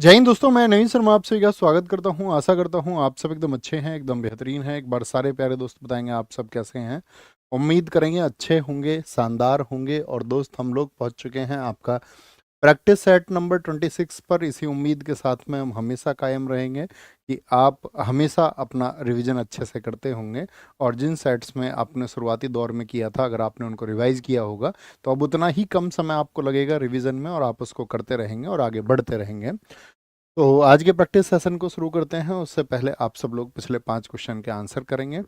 जय हिंद दोस्तों, मैं नवीन शर्मा आप सभी का स्वागत करता हूं। आशा करता हूं आप सब एकदम अच्छे हैं, एकदम बेहतरीन हैं। एक बार सारे प्यारे दोस्त बताएंगे आप सब कैसे हैं। उम्मीद करेंगे अच्छे होंगे, शानदार होंगे। और दोस्त हम लोग पहुंच चुके हैं आपका प्रैक्टिस सेट नंबर 26 पर। इसी उम्मीद के साथ में हम हमेशा कायम रहेंगे कि आप हमेशा अपना रिवीजन अच्छे से करते होंगे। और जिन सेट्स में आपने शुरुआती दौर में किया था, अगर आपने उनको रिवाइज किया होगा तो अब उतना ही कम समय आपको लगेगा रिवीजन में, और आप उसको करते रहेंगे और आगे बढ़ते रहेंगे। तो आज के प्रैक्टिस सेशन को शुरू करते हैं। उससे पहले आप सब लोग पिछले 5 क्वेश्चन के आंसर करेंगे।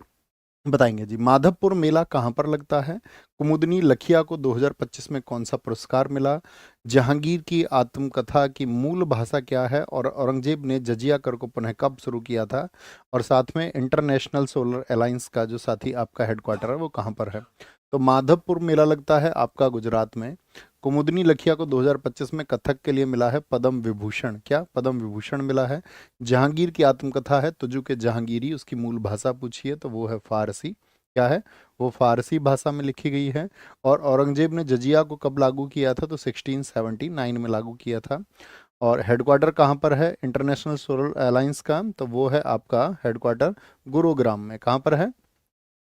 बताएंगे जी, माधवपुर मेला कहाँ पर लगता है? कुमुदनी लखिया को 2025 में कौन सा पुरस्कार मिला? जहांगीर की आत्मकथा की मूल भाषा क्या है? और औरंगजेब ने जजिया कर को पुनः कब शुरू किया था? और साथ में इंटरनेशनल सोलर अलायंस का जो साथी आपका हेडक्वार्टर है वो कहाँ पर है? तो माधवपुर मेला लगता है आपका गुजरात में। कुमुदनी लखिया को 2025 में कथक के लिए मिला है पद्म विभूषण। क्या पद्म विभूषण मिला है? जहांगीर की आत्मकथा है तुझु के जहांगीरी, उसकी मूल भाषा पूछिए तो वो है फारसी। क्या है? वो फारसी भाषा में लिखी गई है। और औरंगजेब ने जजिया को कब लागू किया था? तो 1679 में लागू किया था। और हेडक्वार्टर कहाँ पर है इंटरनेशनल सोलर अलायंस का? तो वो है आपका हेडक्वार्टर गुरुग्राम में। कहाँ पर है?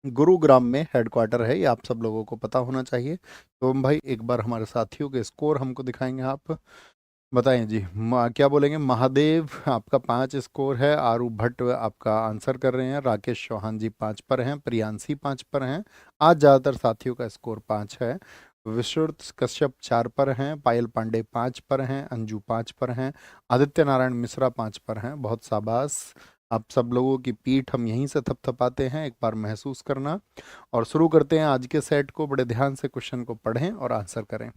गुरुग्राम में हेडक्वार्टर है। ये आप सब लोगों को पता होना चाहिए। तो हम भाई एक बार हमारे साथियों के स्कोर हमको दिखाएंगे आप। बताएं जी, क्या बोलेंगे? महादेव आपका 5 स्कोर है। आरू भट्ट आपका आंसर कर रहे हैं। राकेश चौहान जी 5 पर हैं। प्रियांशी 5 पर हैं। आज ज़्यादातर साथियों का स्कोर 5 है। विश्रुत कश्यप 4 पर हैं। पायल पांडे 5 पर हैं। अंजू 5 पर हैं। आदित्य नारायण मिश्रा 5 पर हैं। बहुत शाबाश। आप सब लोगों की पीठ हम यहीं से थपथपाते हैं, एक बार महसूस करना। और शुरू करते हैं आज के सेट को। बड़े ध्यान से क्वेश्चन को पढ़ें और आंसर करें।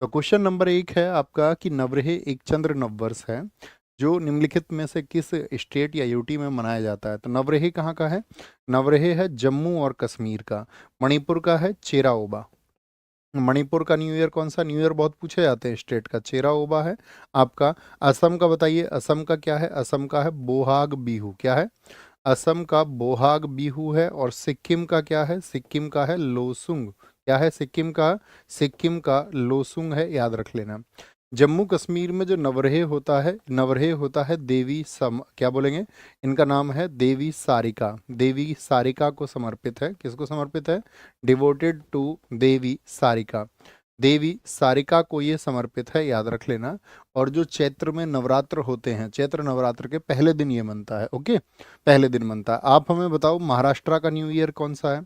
तो क्वेश्चन नंबर 1 है आपका कि नवरेह एक चंद्र नववर्ष है जो निम्नलिखित में से किस स्टेट या यूटी में मनाया जाता है? तो नवरेह कहाँ का है? नवरेह है जम्मू और कश्मीर का। मणिपुर का है चेराओबा। मणिपुर का न्यू ईयर कौन सा? न्यू ईयर बहुत पूछे जाते हैं स्टेट का। चेराओबा है आपका। असम का बताइए, असम का क्या है? असम का है बोहाग बीहू। क्या है? असम का बोहाग बीहू है। और सिक्किम का क्या है? सिक्किम का है लोसुंग। क्या है सिक्किम का? सिक्किम का लोसुंग है, याद रख लेना। जम्मू कश्मीर में जो नवरेह होता है, नवरेह होता है देवी क्या बोलेंगे? इनका नाम है देवी सारिका। देवी सारिका को समर्पित है। किसको समर्पित है? डिवोटेड टू देवी सारिका। देवी सारिका को ये समर्पित है, याद रख लेना। और जो चैत्र में नवरात्र होते हैं, चैत्र नवरात्र के पहले दिन ये मनता है। ओके, पहले दिन मनता है। आप हमें बताओ महाराष्ट्र का न्यू ईयर कौन सा है?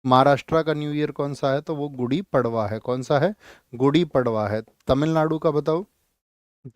महाराष्ट्र का न्यू ईयर कौन सा है? तो वो गुड़ी पड़वा है। कौन सा है? गुड़ी पड़वा है। तमिलनाडु का बताओ,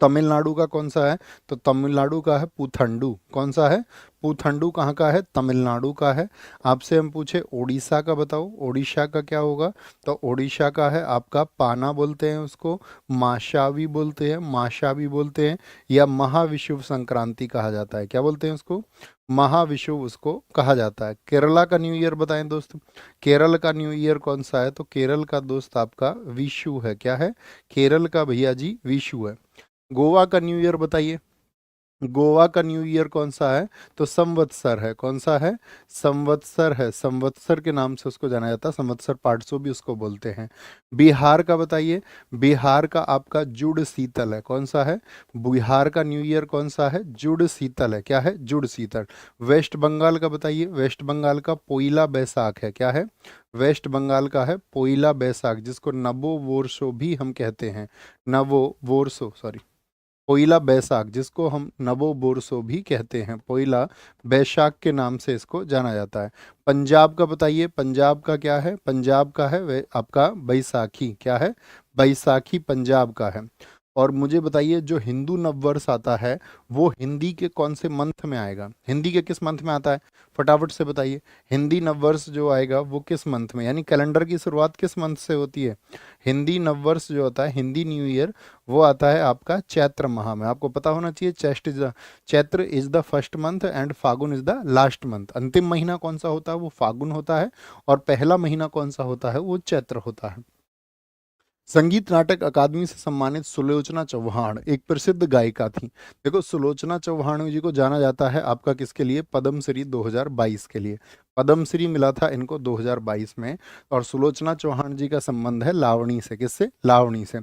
तमिलनाडु का कौन सा है? तो तमिलनाडु का है पुथंडू। कौन सा है? पुथंडू कहाँ का है? तमिलनाडु का है। आपसे हम पूछे उड़ीसा का बताओ, उड़ीसा का क्या होगा? तो उड़ीसा का है आपका पाना बोलते हैं उसको, माशावी बोलते हैं, माशावी बोलते हैं, या महाविषुव संक्रांति कहा जाता है। क्या बोलते हैं उसको? महाविषुव उसको कहा जाता है। केरला का न्यू ईयर बताएं दोस्त। केरल का न्यू ईयर कौन सा है? तो केरल का दोस्त आपका विशु है। क्या है? केरल का भैया जी विशु है। गोवा का न्यू ईयर बताइए। गोवा का न्यू ईयर कौन सा है? तो संवत्सर है। कौन सा है? संवत्सर है। संवत्सर के नाम से उसको जाना जाता है। संवत्सर पाठसो भी उसको बोलते हैं। बिहार का बताइए। बिहार का आपका जुड़ शीतल है। कौन सा है? बिहार का न्यू ईयर कौन सा है? जुड़ शीतल है। क्या है? जुड़ शीतल। वेस्ट बंगाल का बताइए। वेस्ट बंगाल का पोइला बैसाख है। क्या है? वेस्ट बंगाल का है पोइला बैसाख, जिसको नवो वोरसो भी हम कहते हैं। नवो वोरसो, सॉरी, पोइला बैसाख, जिसको हम नवो बोरसो भी कहते हैं। पोइला बैसाख के नाम से इसको जाना जाता है। पंजाब का बताइए। पंजाब का क्या है? पंजाब का है आपका बैसाखी। क्या है? बैसाखी पंजाब का है। और मुझे बताइए, जो हिंदू नववर्ष आता है वो हिंदी के कौन से मंथ में आएगा? हिंदी के किस मंथ में आता है? फटाफट से बताइए। हिंदी नववर्ष जो आएगा वो किस मंथ में, यानी कैलेंडर की शुरुआत किस मंथ से होती है? हिंदी नववर्ष जो होता है, हिंदी न्यू ईयर, वो आता है आपका चैत्र माह में। आपको पता होना चाहिए Chaitra is the first month and Phagun is the last month. अंतिम महीना कौन सा होता है? वो फागुन होता है। और पहला महीना कौन सा होता है? वो चैत्र होता है। संगीत नाटक अकादमी से सम्मानित सुलोचना चौहान एक प्रसिद्ध गायिका थी। देखो, सुलोचना चौहान जी को जाना जाता है आपका किसके लिए? पद्मश्री 2022 के लिए। पद्मश्री मिला था इनको 2022 में। और सुलोचना चौहान जी का संबंध है लावणी से। किससे? लावणी से।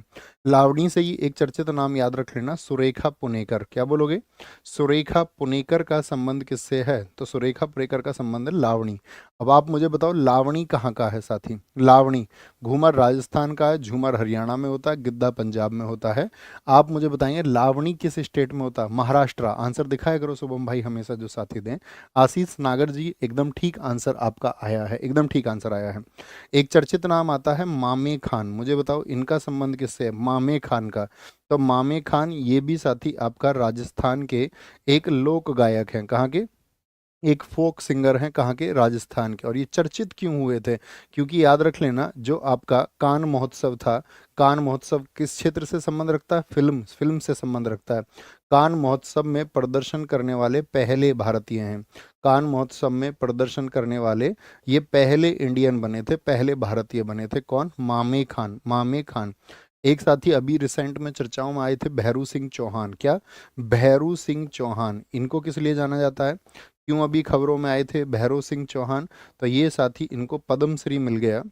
लावणी से ही एक चर्चित नाम याद रख लेना, सुरेखा पुनेकर। क्या बोलोगे? सुरेखा पुनेकर का संबंध किससे है? तो सुरेखा पुनेकर का संबंध है लावणी। अब आप मुझे बताओ लावणी कहाँ का है साथी? लावणी घूमर राजस्थान का है, झूमर हरियाणा में होता है, गिद्धा पंजाब में होता है। आप मुझे बताएंगे लावणी किस स्टेट में होता है? महाराष्ट्र। आंसर दिखाया करो शुभम भाई हमेशा, जो साथी दें। आशीष नागर जी एकदम ठीक आंसर आपका आया है, एकदम ठीक आंसर आया है। एक चर्चित नाम आता है मामे खान। मुझे बताओ इनका संबंध किससे है? मामे खान का। तो मामे खान ये भी साथी आपका राजस्थान के एक लोक गायक हैं। कहाँ के? एक फोक सिंगर हैं। कहाँ के? राजस्थान के। और ये चर्चित क्यों हुए थे? क्योंकि याद रख लेना, जो आपका कान महोत्सव था, कान महोत्सव किस क्षेत्र से संबंध रखता है? फिल्म, फिल्म से संबंध रखता है। कान महोत्सव में प्रदर्शन करने वाले पहले भारतीय हैं। कान महोत्सव में प्रदर्शन करने वाले ये पहले इंडियन बने थे, पहले भारतीय बने थे। कौन? मामे खान। मामे खान। एक साथी अभी रिसेंट में चर्चाओं में आए थे, भैरू सिंह चौहान। क्या? भैरू सिंह चौहान। इनको किस लिए जाना जाता है? क्यों अभी खबरों में आए थे भैरव सिंह चौहान? तो ये साथी इनको पद्मश्री मिल गया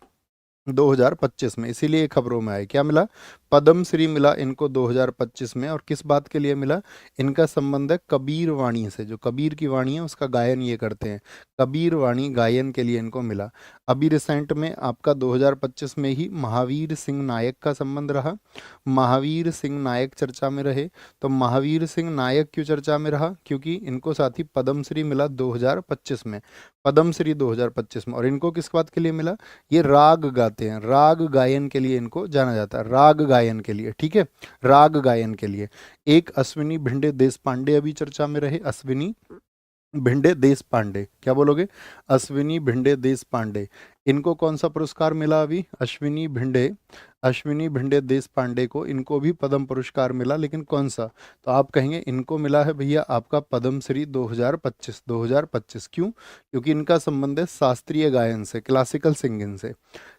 2025 में, इसीलिए ये खबरों में आए। क्या मिला? पद्मश्री मिला इनको 2025 में। और किस बात के लिए मिला? इनका संबंध है कबीर वाणी से। जो कबीर की वाणी है उसका गायन ये करते हैं, कबीर वाणी गायन के लिए इनको मिला। अभी रिसेंट में आपका 2025 में ही महावीर सिंह नायक का संबंध रहा। महावीर सिंह नायक चर्चा में रहे। तो महावीर सिंह नायक क्यों चर्चा में रहा? क्योंकि इनको साथी पद्मश्री मिला 2025 में, पद्मश्री 2025 में। और इनको किस बात के लिए मिला? ये राग गाते हैं, राग गायन के लिए इनको जाना जाता है, राग गायन के लिए। ठीक है, राग गायन के लिए। एक अश्विनी भिंडे देश पांडे अभी चर्चा में रहे, अश्विनी भिंडे देश पांडे। क्या बोलोगे? अश्विनी भिंडे देश पांडे। इनको कौन सा पुरस्कार मिला अभी? अश्विनी भिंडे, अश्विनी भिंडे देश पांडे को इनको भी पद्म पुरस्कार मिला, लेकिन कौन सा? तो आप कहेंगे इनको मिला है भैया आपका पद्मश्री 2025। 2025 क्यों? क्योंकि इनका संबंध है शास्त्रीय गायन से, क्लासिकल सिंगिंग से।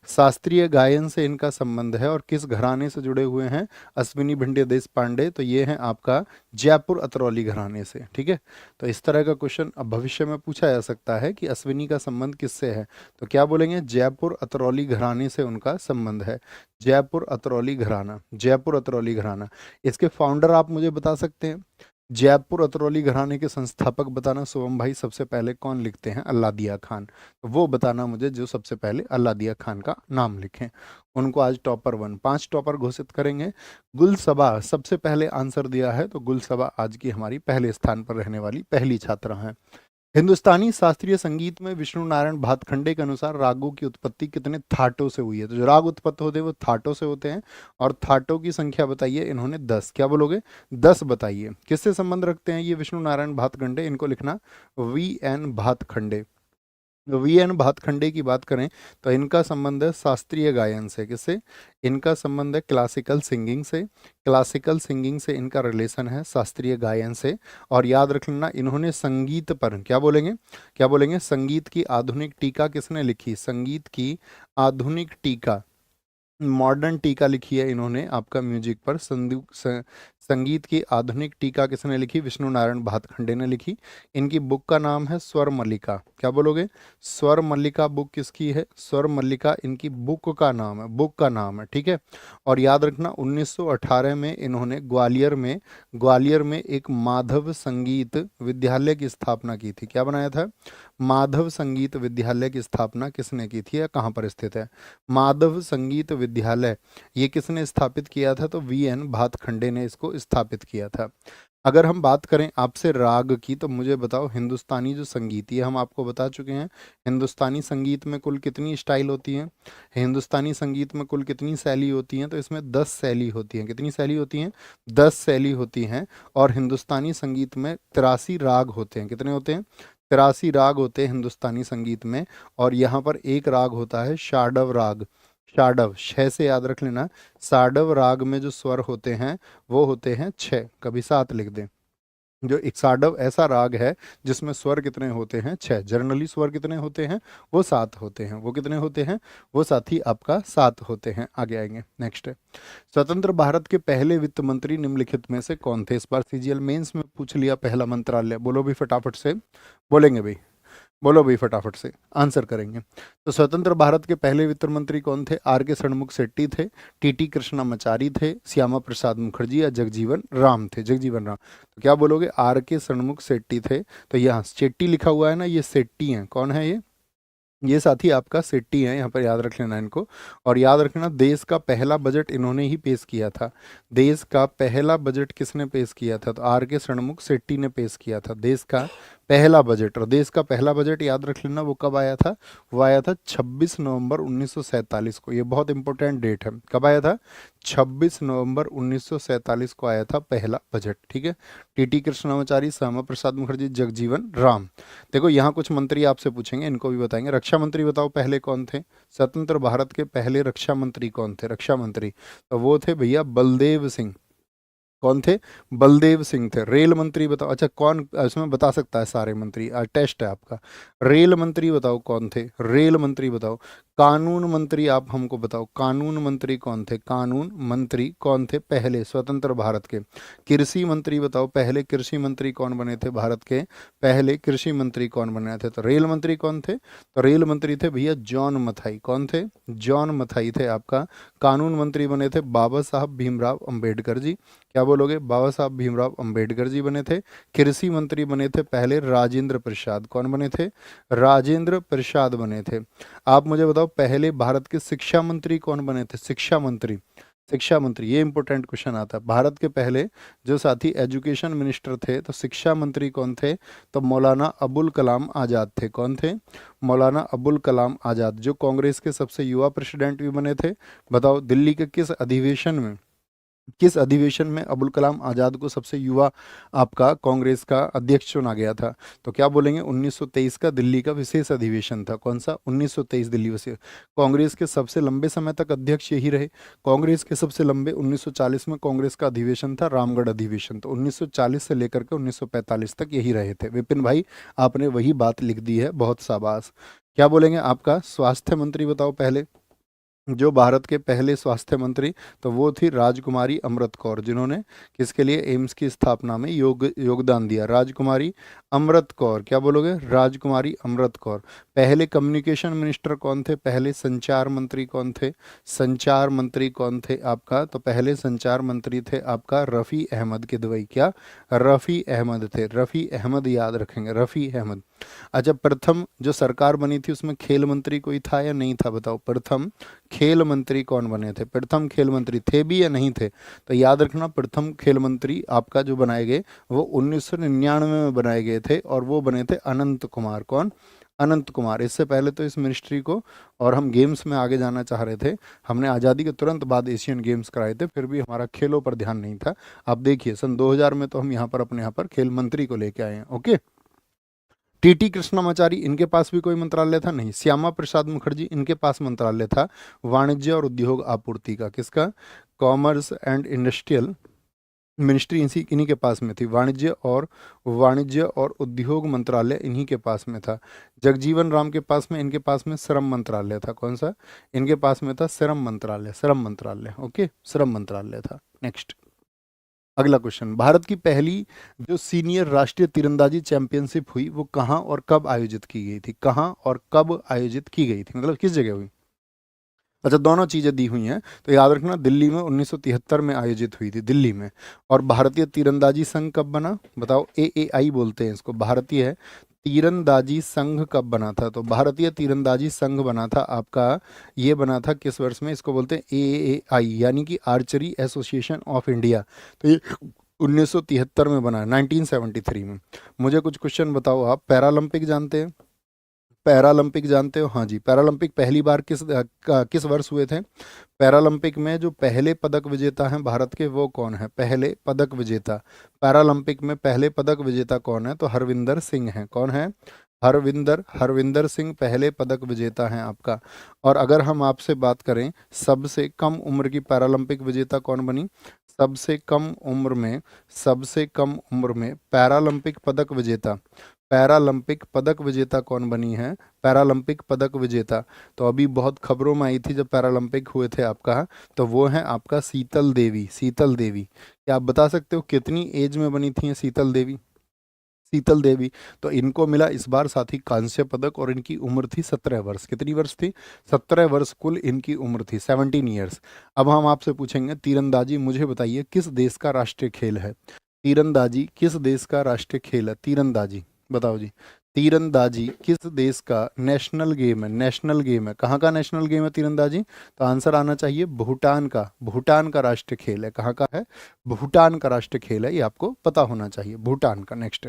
शास्त्रीय गायन से इनका संबंध है। और किस घराने से जुड़े हुए हैं अश्विनी भिंडे देश पांडे? तो ये हैं आपका जयपुर अतरौली घराने से। ठीक है, तो इस तरह का क्वेश्चन अब भविष्य में पूछा जा सकता है कि अश्विनी का संबंध किससे है। तो क्या बोलेंगे? जयपुर अतरौली घराने से उनका संबंध है। जयपुर अतरौली घराना, जयपुर अतरौली घराना। इसके फाउंडर आप मुझे बता सकते हैं? जयपुर अतरौली घराने के संस्थापक बताना शुभम भाई सबसे पहले कौन लिखते हैं? अल्लादिया खान। तो वो बताना मुझे जो सबसे पहले अल्लादिया खान का नाम लिखें। उनको आज टॉपर 1, 5 टॉपर घोषित करेंगे। गुलसबा सबसे पहले आंसर दिया है, तो गुलसबा आज की हमारी पहले स्थान पर रहने वाली पहली छात्रा हैं। हिंदुस्तानी शास्त्रीय संगीत में विष्णु नारायण भातखंडे के अनुसार रागों की उत्पत्ति कितने थाटों से हुई है? तो जो राग उत्पत्त होते हैं वो थाटों से होते हैं। और थाटों की संख्या बताइए इन्होंने 10। क्या बोलोगे? 10 बताइए। किससे संबंध रखते हैं ये विष्णु नारायण भातखंडे? इनको लिखना VN भातखंडे। VN भातखंडे की बात करें तो इनका संबंध है शास्त्रीय गायन से। किससे? इनका संबंध है क्लासिकल सिंगिंग से। क्लासिकल सिंगिंग से इनका रिलेशन है शास्त्रीय गायन से। और याद रख लेना इन्होंने संगीत पर, क्या बोलेंगे? क्या बोलेंगे? संगीत की आधुनिक टीका किसने लिखी? संगीत की आधुनिक टीका, मॉडर्न टीका लिखी है इन्होंने आपका म्यूजिक पर। संगीत की आधुनिक टीका किसने लिखी? विष्णु नारायण भातखंडे ने लिखी। इनकी बुक का नाम है स्वर मल्लिका। क्या बोलोगे? स्वर मल्लिका बुक किसकी है? स्वर मल्लिका इनकी बुक का नाम है, बुक का नाम है। ठीक है, और याद रखना 1918 में इन्होंने ग्वालियर में एक माधव संगीत विद्यालय की स्थापना की थी। क्या बनाया था? माधव संगीत विद्यालय की स्थापना किसने की थी या कहाँ पर स्थित है? माधव संगीत विद्यालय ये किसने स्थापित किया था? तो VN भातखंडे ने इसको स्थापित किया था। अगर हम बात करें आपसे राग की, तो मुझे बताओ हिंदुस्तानी जो संगीत, ये हम आपको बता चुके हैं, हिंदुस्तानी संगीत में कुल कितनी स्टाइल होती हैं? हिंदुस्तानी संगीत में कुल कितनी शैली होती हैं? तो इसमें 10 शैली होती हैं। कितनी शैली होती हैं? 10 शैली होती हैं। और हिंदुस्तानी संगीत में 83 राग होते हैं। कितने होते हैं? 83 राग होते हैं हिंदुस्तानी संगीत में। और यहाँ पर एक राग होता है शाडव राग। शाडव, 6 से याद रख लेना। शाडव राग में जो स्वर होते हैं वो होते हैं 6, कभी 7 लिख दें। जो एक साडव ऐसा राग है जिसमें स्वर कितने होते हैं? 6। जनरली स्वर कितने होते हैं? वो 7 होते हैं। वो कितने होते हैं? वो साथी आपका 7 होते हैं। आगे आएंगे, नेक्स्ट है स्वतंत्र भारत के पहले वित्त मंत्री निम्नलिखित में से कौन थे? इस बार CGL मेंस में पूछ लिया पहला मंत्रालय। बोलो भी फटाफट से, बोलेंगे भाई। बोलो भाई फटाफट से आंसर करेंगे। तो स्वतंत्र भारत के पहले वित्त मंत्री कौन थे? आर के षणमुख शेट्टी थे, टीटी कृष्णामाचारी थे, श्यामा प्रसाद मुखर्जी या जगजीवन राम थे? जगजीवन राम। तो क्या बोलोगे? आर के षणमुख शेट्टी थे। तो यहाँ शेट्टी लिखा हुआ है ना, ये शेट्टी हैं। कौन है ये साथी आपका शेट्टी है, यहाँ पर याद रख लेना इनको। और याद रखना, देश का पहला बजट इन्होंने ही पेश किया था। देश का पहला बजट किसने पेश किया था? तो आर के षणमुख शेट्टी ने पेश किया था देश का पहला बजट। और देश का पहला बजट याद रख लेना, वो कब आया था? वो आया था 26 नवंबर 1947 को। ये बहुत इंपॉर्टेंट डेट है। कब आया था? 26 नवंबर 1947 को आया था पहला बजट। ठीक है। टीटी कृष्णामाचारी, श्यामा प्रसाद मुखर्जी, जगजीवन राम। देखो यहाँ कुछ मंत्री आपसे पूछेंगे, इनको भी बताएंगे। रक्षा मंत्री बताओ पहले कौन थे? स्वतंत्र भारत के पहले रक्षा मंत्री कौन थे? रक्षा मंत्री तो वो थे भैया बलदेव सिंह। कौन थे? बलदेव सिंह थे। रेल मंत्री बताओ। अच्छा, कौन इसमें बता सकता है सारे मंत्री? टेस्ट है आपका। रेल मंत्री बताओ कौन थे? रेल मंत्री बताओ। कानून मंत्री आप हमको बताओ, कानून मंत्री कौन थे? कानून मंत्री कौन थे पहले स्वतंत्र भारत के? कृषि मंत्री बताओ, पहले कृषि मंत्री कौन बने थे भारत के? पहले कृषि मंत्री कौन बने थे? तो रेल मंत्री कौन थे? तो रेल मंत्री थे भैया जॉन मथाई। कौन थे? जॉन मथाई थे आपका। कानून मंत्री बने थे बाबा साहब भीमराव अंबेडकर जी। क्या बोलोगे? बाबा साहब भीमराव अंबेडकर जी बने थे। कृषि मंत्री बने थे पहले राजेंद्र प्रसाद। कौन बने थे? राजेंद्र प्रसाद बने थे। आप मुझे बताओ पहले भारत के शिक्षा मंत्री कौन बने थे? शिक्षा मंत्री, शिक्षा मंत्री, ये इंपॉर्टेंट क्वेश्चन आता है। भारत के पहले जो साथी एजुकेशन मिनिस्टर थे, तो शिक्षा मंत्री कौन थे? तो मौलाना अबुल कलाम आज़ाद थे। कौन थे? मौलाना अबुल कलाम आज़ाद, जो कांग्रेस के सबसे युवा प्रेसिडेंट भी बने थे। बताओ दिल्ली के किस अधिवेशन में, किस अधिवेशन में अबुल कलाम आज़ाद को सबसे युवा आपका कांग्रेस का अध्यक्ष चुना गया था? तो क्या बोलेंगे? 1923 का दिल्ली का विशेष अधिवेशन था। कौन सा? 1923 दिल्ली विशेष। कांग्रेस के सबसे लंबे समय तक अध्यक्ष यही रहे। कांग्रेस के सबसे लंबे 1940 में कांग्रेस का अधिवेशन था, रामगढ़ अधिवेशन। तो 1940 से लेकर के 1945 तक यही रहे थे। विपिन भाई आपने वही बात लिख दी है, बहुत शाबाश। क्या बोलेंगे? आपका स्वास्थ्य मंत्री बताओ पहले, जो भारत के पहले स्वास्थ्य मंत्री, तो वो थी राजकुमारी अमृत कौर, जिन्होंने किसके लिए? एम्स की स्थापना में योगदान दिया। राजकुमारी अमृत कौर। क्या बोलोगे? राजकुमारी अमृत कौर। पहले कम्युनिकेशन मिनिस्टर कौन थे? पहले संचार मंत्री कौन थे? संचार मंत्री कौन थे आपका? तो पहले संचार मंत्री थे आपका रफ़ी अहमद किदवई। क्या? रफ़ी अहमद थे। रफ़ी अहमद याद रखेंगे, रफ़ी अहमद। अच्छा, प्रथम जो सरकार बनी थी उसमें खेल मंत्री कोई था या नहीं था? बताओ प्रथम खेल मंत्री कौन बने थे? प्रथम खेल मंत्री थे भी या नहीं थे? तो याद रखना, प्रथम खेल मंत्री आपका जो बनाए गए वो 1999 में बनाए गए थे, और वो बने थे अनंत कुमार। कौन? अनंत कुमार। इससे पहले तो इस मिनिस्ट्री को, और हम गेम्स में आगे जाना चाह रहे थे, हमने आज़ादी के तुरंत बाद एशियन गेम्स कराए थे, फिर भी हमारा खेलों पर ध्यान नहीं था। आप देखिए सन 2000 में तो हम यहाँ पर अपने यहाँ पर खेल मंत्री को लेके आए हैं। ओके। टीटी कृष्णामाचारी, इनके पास भी कोई मंत्रालय था? नहीं। श्यामा प्रसाद मुखर्जी, इनके पास मंत्रालय था वाणिज्य और उद्योग आपूर्ति का। किसका? कॉमर्स एंड इंडस्ट्रियल मिनिस्ट्री इन्हीं के पास में थी। वाणिज्य और उद्योग मंत्रालय इन्हीं के पास में था। जगजीवन राम के पास में, इनके पास में श्रम मंत्रालय था। कौन सा? इनके पास में था श्रम मंत्रालय, श्रम मंत्रालय। ओके, श्रम मंत्रालय था। नेक्स्ट, अगला क्वेश्चन। भारत की पहली जो सीनियर राष्ट्रीय तीरंदाजी चैंपियनशिप हुई वो कहाँ और कब आयोजित की गई थी? कहाँ और कब आयोजित की गई थी, मतलब किस जगह हुई? अच्छा, दोनों चीज़ें दी हुई हैं, तो याद रखना दिल्ली में 1973 में आयोजित हुई थी, दिल्ली में। और भारतीय तीरंदाजी संघ कब बना? बताओ। AAI बोलते हैं इसको, भारतीय तीरंदाजी संघ कब बना था? तो भारतीय तीरंदाजी संघ बना था आपका, ये बना था किस वर्ष में? इसको बोलते हैं AAI, यानी कि आर्चरी एसोसिएशन ऑफ इंडिया। तो ये 1973 में बना है, 1973 में। मुझे कुछ क्वेश्चन बताओ आप। पैरालंपिक जानते हैं? पैरालंपिक जानते हो? हाँ जी। पैरालंपिक पहली बार किस वर्ष हुए थे? पैरालंपिक में जो पहले पदक विजेता हैं भारत के, वो कौन है? पहले पदक विजेता पैरालंपिक में पहले पदक विजेता कौन है? तो हरविंदर सिंह हैं। कौन है? हरविंदर सिंह पहले पदक विजेता हैं आपका। और अगर हम आपसे बात करें सबसे कम उम्र की पैरालंपिक विजेता कौन बनी? सबसे कम उम्र में पैरालंपिक पदक विजेता कौन बनी है? पैरालंपिक पदक विजेता, तो अभी बहुत खबरों में आई थी जब पैरालंपिक हुए थे आपका, तो वो है आपका शीतल देवी। शीतल देवी, क्या आप बता सकते हो कितनी एज में बनी थी ये शीतल देवी? शीतल देवी। तो इनको मिला इस बार साथी कांस्य पदक और इनकी उम्र थी 17 वर्ष। कितनी वर्ष थी? 17 वर्ष कुल इनकी उम्र थी, 17 ईयर्स। अब हम आपसे पूछेंगे तीरंदाजी, मुझे बताइए किस देश का राष्ट्रीय खेल है? तीरंदाजी किस देश का राष्ट्रीय खेल है? तीरंदाजी बताओ जी। तीरंदाजी किस देश का नेशनल गेम है? नेशनल गेम है, कहाँ का नेशनल गेम है तीरंदाजी? तो आंसर आना चाहिए भूटान का। भूटान का राष्ट्रीय खेल है। कहाँ का है? भूटान का राष्ट्रीय खेल है, ये आपको पता होना चाहिए, भूटान का। नेक्स्ट,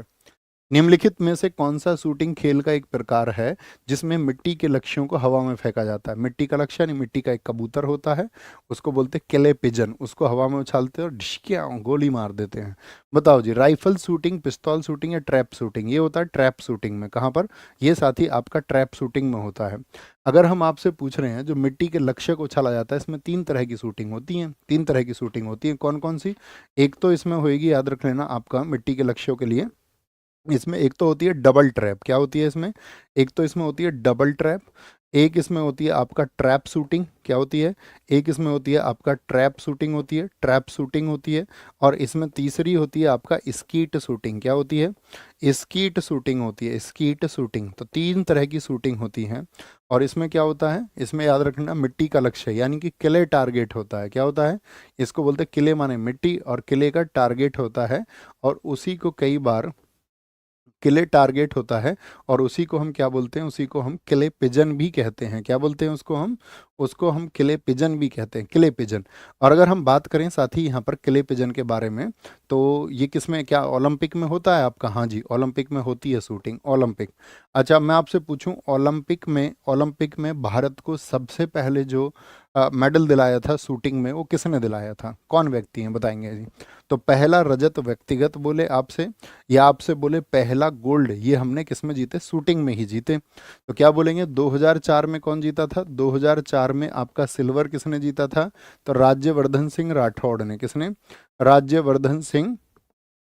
निम्नलिखित में से कौन सा शूटिंग खेल का एक प्रकार है जिसमें मिट्टी के लक्ष्यों को हवा में फेंका जाता है? मिट्टी का लक्ष्य यानी मिट्टी का एक कबूतर होता है, उसको बोलते हैं किले पिजन, उसको हवा में उछालते हैं और ढिशकिया गोली मार देते हैं। बताओ जी, राइफल शूटिंग, पिस्तौल शूटिंग या ट्रैप शूटिंग? ये होता है ट्रैप शूटिंग में। कहाँ पर? ये साथी आपका ट्रैप शूटिंग में होता है। अगर हम आपसे पूछ रहे हैं जो मिट्टी के लक्ष्य को उछाला जाता है, इसमें 3 तरह की शूटिंग होती है। 3 तरह की शूटिंग होती है, कौन कौन सी? एक तो इसमें होएगी, याद रख लेना आपका, मिट्टी के लक्ष्यों के लिए इसमें एक तो होती है डबल ट्रैप। क्या होती है इसमें? एक तो इसमें होती है डबल ट्रैप, एक इसमें होती है आपका ट्रैप शूटिंग। क्या होती है? एक इसमें होती है आपका ट्रैप शूटिंग होती है, ट्रैप शूटिंग होती है। और इसमें तीसरी होती है आपका स्कीट शूटिंग। क्या होती है? स्कीट शूटिंग होती है, स्कीट शूटिंग। तो 3 तरह की शूटिंग होती है। और इसमें क्या होता है? इसमें याद रखना मिट्टी का लक्ष्य यानी कि किले टारगेट होता है। क्या होता है? इसको बोलते हैं किले, माने मिट्टी, और किले का टारगेट होता है। और उसी को कई बार किले टारगेट होता है, और उसी को हम क्या बोलते हैं? उसी को हम किले पिजन भी कहते हैं। क्या बोलते हैं उसको हम? उसको हम किले पिजन भी कहते हैं, किले पिजन। और अगर हम बात करें साथी यहाँ पर किले पिजन के बारे में, तो ये किस में, क्या ओलंपिक में होता है आपका? हाँ जी, ओलंपिक में होती है शूटिंग, ओलंपिक। अच्छा, मैं आपसे पूछूं, ओलंपिक में भारत को सबसे पहले जो मेडल दिलाया था शूटिंग में, वो किसने दिलाया था? कौन व्यक्ति हैं, बताएंगे जी? तो पहला रजत व्यक्तिगत बोले आपसे, या आपसे बोले पहला गोल्ड, ये हमने किस में जीते? शूटिंग में ही जीते। तो क्या बोलेंगे? 2004 में कौन जीता था? 2004 में आपका सिल्वर किसने जीता था? तो राज्यवर्धन सिंह राठौड़ ने। किसने?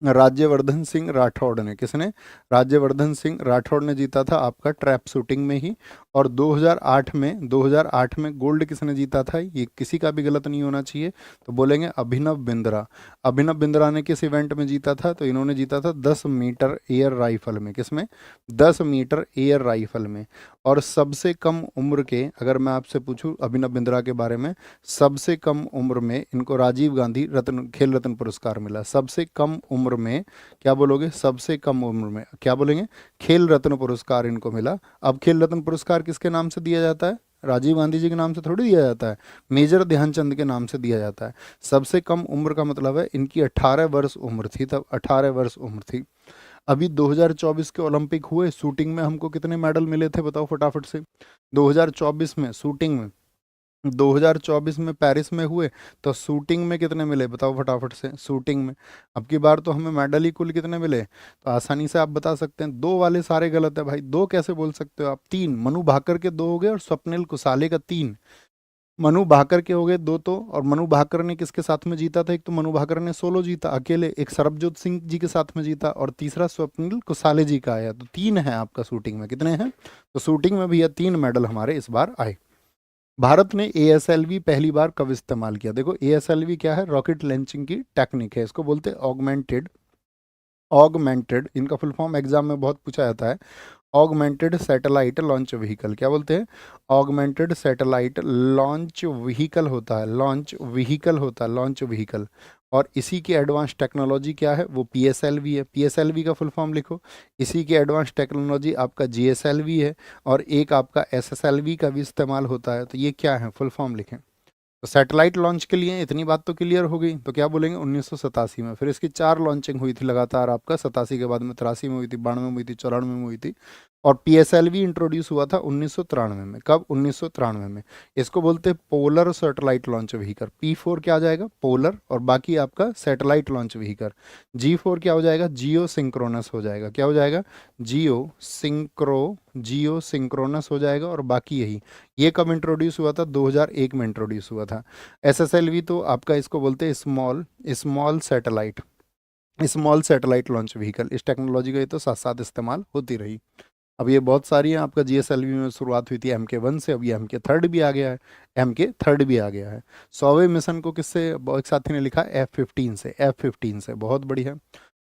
राज्यवर्धन सिंह राठौड़ ने। किसने? राज्यवर्धन सिंह राठौड़ ने जीता था आपका ट्रैप शूटिंग में ही। और 2008 में गोल्ड किसने जीता था? ये किसी का भी गलत नहीं होना चाहिए, तो बोलेंगे अभिनव बिंद्रा। अभिनव बिंद्रा ने किस इवेंट में जीता था? तो इन्होंने जीता था 10 मीटर एयर राइफल में। किसमें? 10 मीटर एयर राइफल में। और सबसे कम उम्र के, अगर मैं आपसे पूछूं अभिनव बिंद्रा के बारे में, सबसे कम उम्र में इनको राजीव गांधी रत्न, खेल रत्न पुरस्कार मिला। सबसे कम उम्र में, क्या बोलोगे? सबसे कम उम्र में क्या बोलेंगे? खेल रत्न पुरस्कार इनको मिला। अब खेल रत्न पुरस्कार किसके नाम से दिया जाता है? राजीव गांधी जी के नाम से थोड़ी दिया जाता है, मेजर ध्यानचंद के नाम से दिया जाता है। सबसे कम उम्र का मतलब है इनकी 18 वर्ष उम्र थी, तब 18 वर्ष उम्र थी। अभी 2024 के ओलंपिक हुए, शूटिंग में हमको कितने मेडल मिले थे बताओ फटाफट से? 2024 में शूटिंग में, 2024 में पेरिस में हुए, तो शूटिंग में कितने मिले बताओ फटाफट से? शूटिंग में अब की बार तो हमें मेडल ही कुल कितने मिले? तो आसानी से आप बता सकते हैं। दो वाले सारे गलत है भाई, दो कैसे बोल सकते हो आप? 3, मनु भाकर के 2 हो गए और स्वप्निल कुसाले का 3। मनु भाकर के हो गए 2 तो, और मनु भाकर ने किसके साथ में जीता था? एक तो मनु भाकर ने सोलो जीता अकेले, एक सरबजोत सिंह जी के साथ में जीता, और तीसरा स्वप्निल कुसाले जी का आया। तो 3 है आपका शूटिंग में। कितने हैं? तो शूटिंग में भैया 3 मेडल हमारे इस बार आए। भारत ने एएसएलवी पहली बार कब इस्तेमाल किया? देखो एएसएलवी क्या है? रॉकेट लॉन्चिंग की टेक्निक है, इसको बोलते हैं ऑगमेंटेड, इनका फुल फॉर्म एग्जाम में बहुत पूछा जाता है। Augmented satellite launch vehicle. क्या बोलते हैं? ऑगमेंटेड सैटेलाइट लॉन्च व्हीकल होता है, लॉन्च व्हीकल। और इसी की एडवांस टेक्नोलॉजी क्या है? वो पीएसएलवी है। पीएसएलवी का फुल फॉर्म लिखो। इसी की एडवांस टेक्नोलॉजी आपका जीएसएलवी है, और एक आपका एसएसएलवी का भी इस्तेमाल होता है। तो ये क्या है? फुल फॉर्म लिखें। तो सैटेलाइट लॉन्च के लिए इतनी बात तो क्लियर हो गई। तो क्या बोलेंगे? 1987 में। फिर इसकी 4 लॉन्चिंग हुई थी लगातार आपका, 87 के बाद में 83 में हुई थी, 92 में हुई थी, 94 में हुई थी। और पीएसएलवी इंट्रोड्यूस हुआ था 1993 में। कब? 1993 में। इसको बोलते हैं polar satellite launch vehicle. P4 क्या आ जाएगा? पोलर, और बाकी आपका सैटेलाइट लॉन्च व्हीकल। G4 क्या हो जाएगा? जियो सिंक्रोनस हो जाएगा। क्या हो जाएगा? जियो सिंक्रोनस हो जाएगा। और बाकी यही, ये कब इंट्रोड्यूस हुआ था? 2001 में इंट्रोड्यूस हुआ था। एसएसएलवी तो आपका इसको बोलते हैं स्मॉल सैटेलाइट लॉन्च व्हीकल। इस टेक्नोलॉजी का ये तो साथ साथ इस्तेमाल होती रही। अब ये बहुत सारी हैं। आपका जीएसएलवी में शुरुआत हुई थी MK1 से, अब ये MK3 भी आ गया है, MK3 भी आ गया है। 100वें मिशन को किससे एक साथी ने लिखा? F-15 से, F-15 से। बहुत बढ़िया।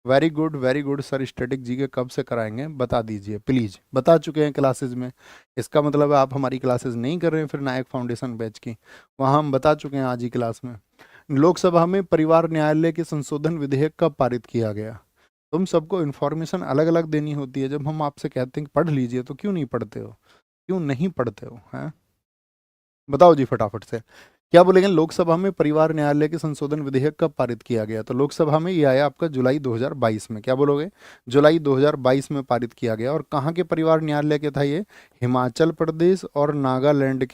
Very good sir, static GK कब से कराएंगे बता दीजिए प्लीज। बता चुके हैं क्लासेस में, इसका मतलब है आप हमारी क्लासेस नहीं कर रहे हैं फिर नायक फाउंडेशन बैच की। वहाँ हम बता चुके हैं आज ही क्लास में। लोकसभा में परिवार न्यायालय के संशोधन विधेयक कब पारित किया गया? तुम सबको इन्फॉर्मेशन अलग अलग देनी होती है, जब हम आपसे कहते हैं कि पढ़ लीजिए तो क्यों नहीं पढ़ते हो, क्यों नहीं पढ़ते हो हैं? बताओ जी फटाफट से। क्या बोलेंगे? लोकसभा में परिवार न्यायालय के संशोधन विधेयक कब पारित किया गया? तो लोकसभा में ये आया आपका जुलाई 2022 में। क्या बोलोगे? जुलाई 2022 में पारित किया गया। और कहाँ के परिवार न्यायालय के था ये? हिमाचल प्रदेश और नागालैंड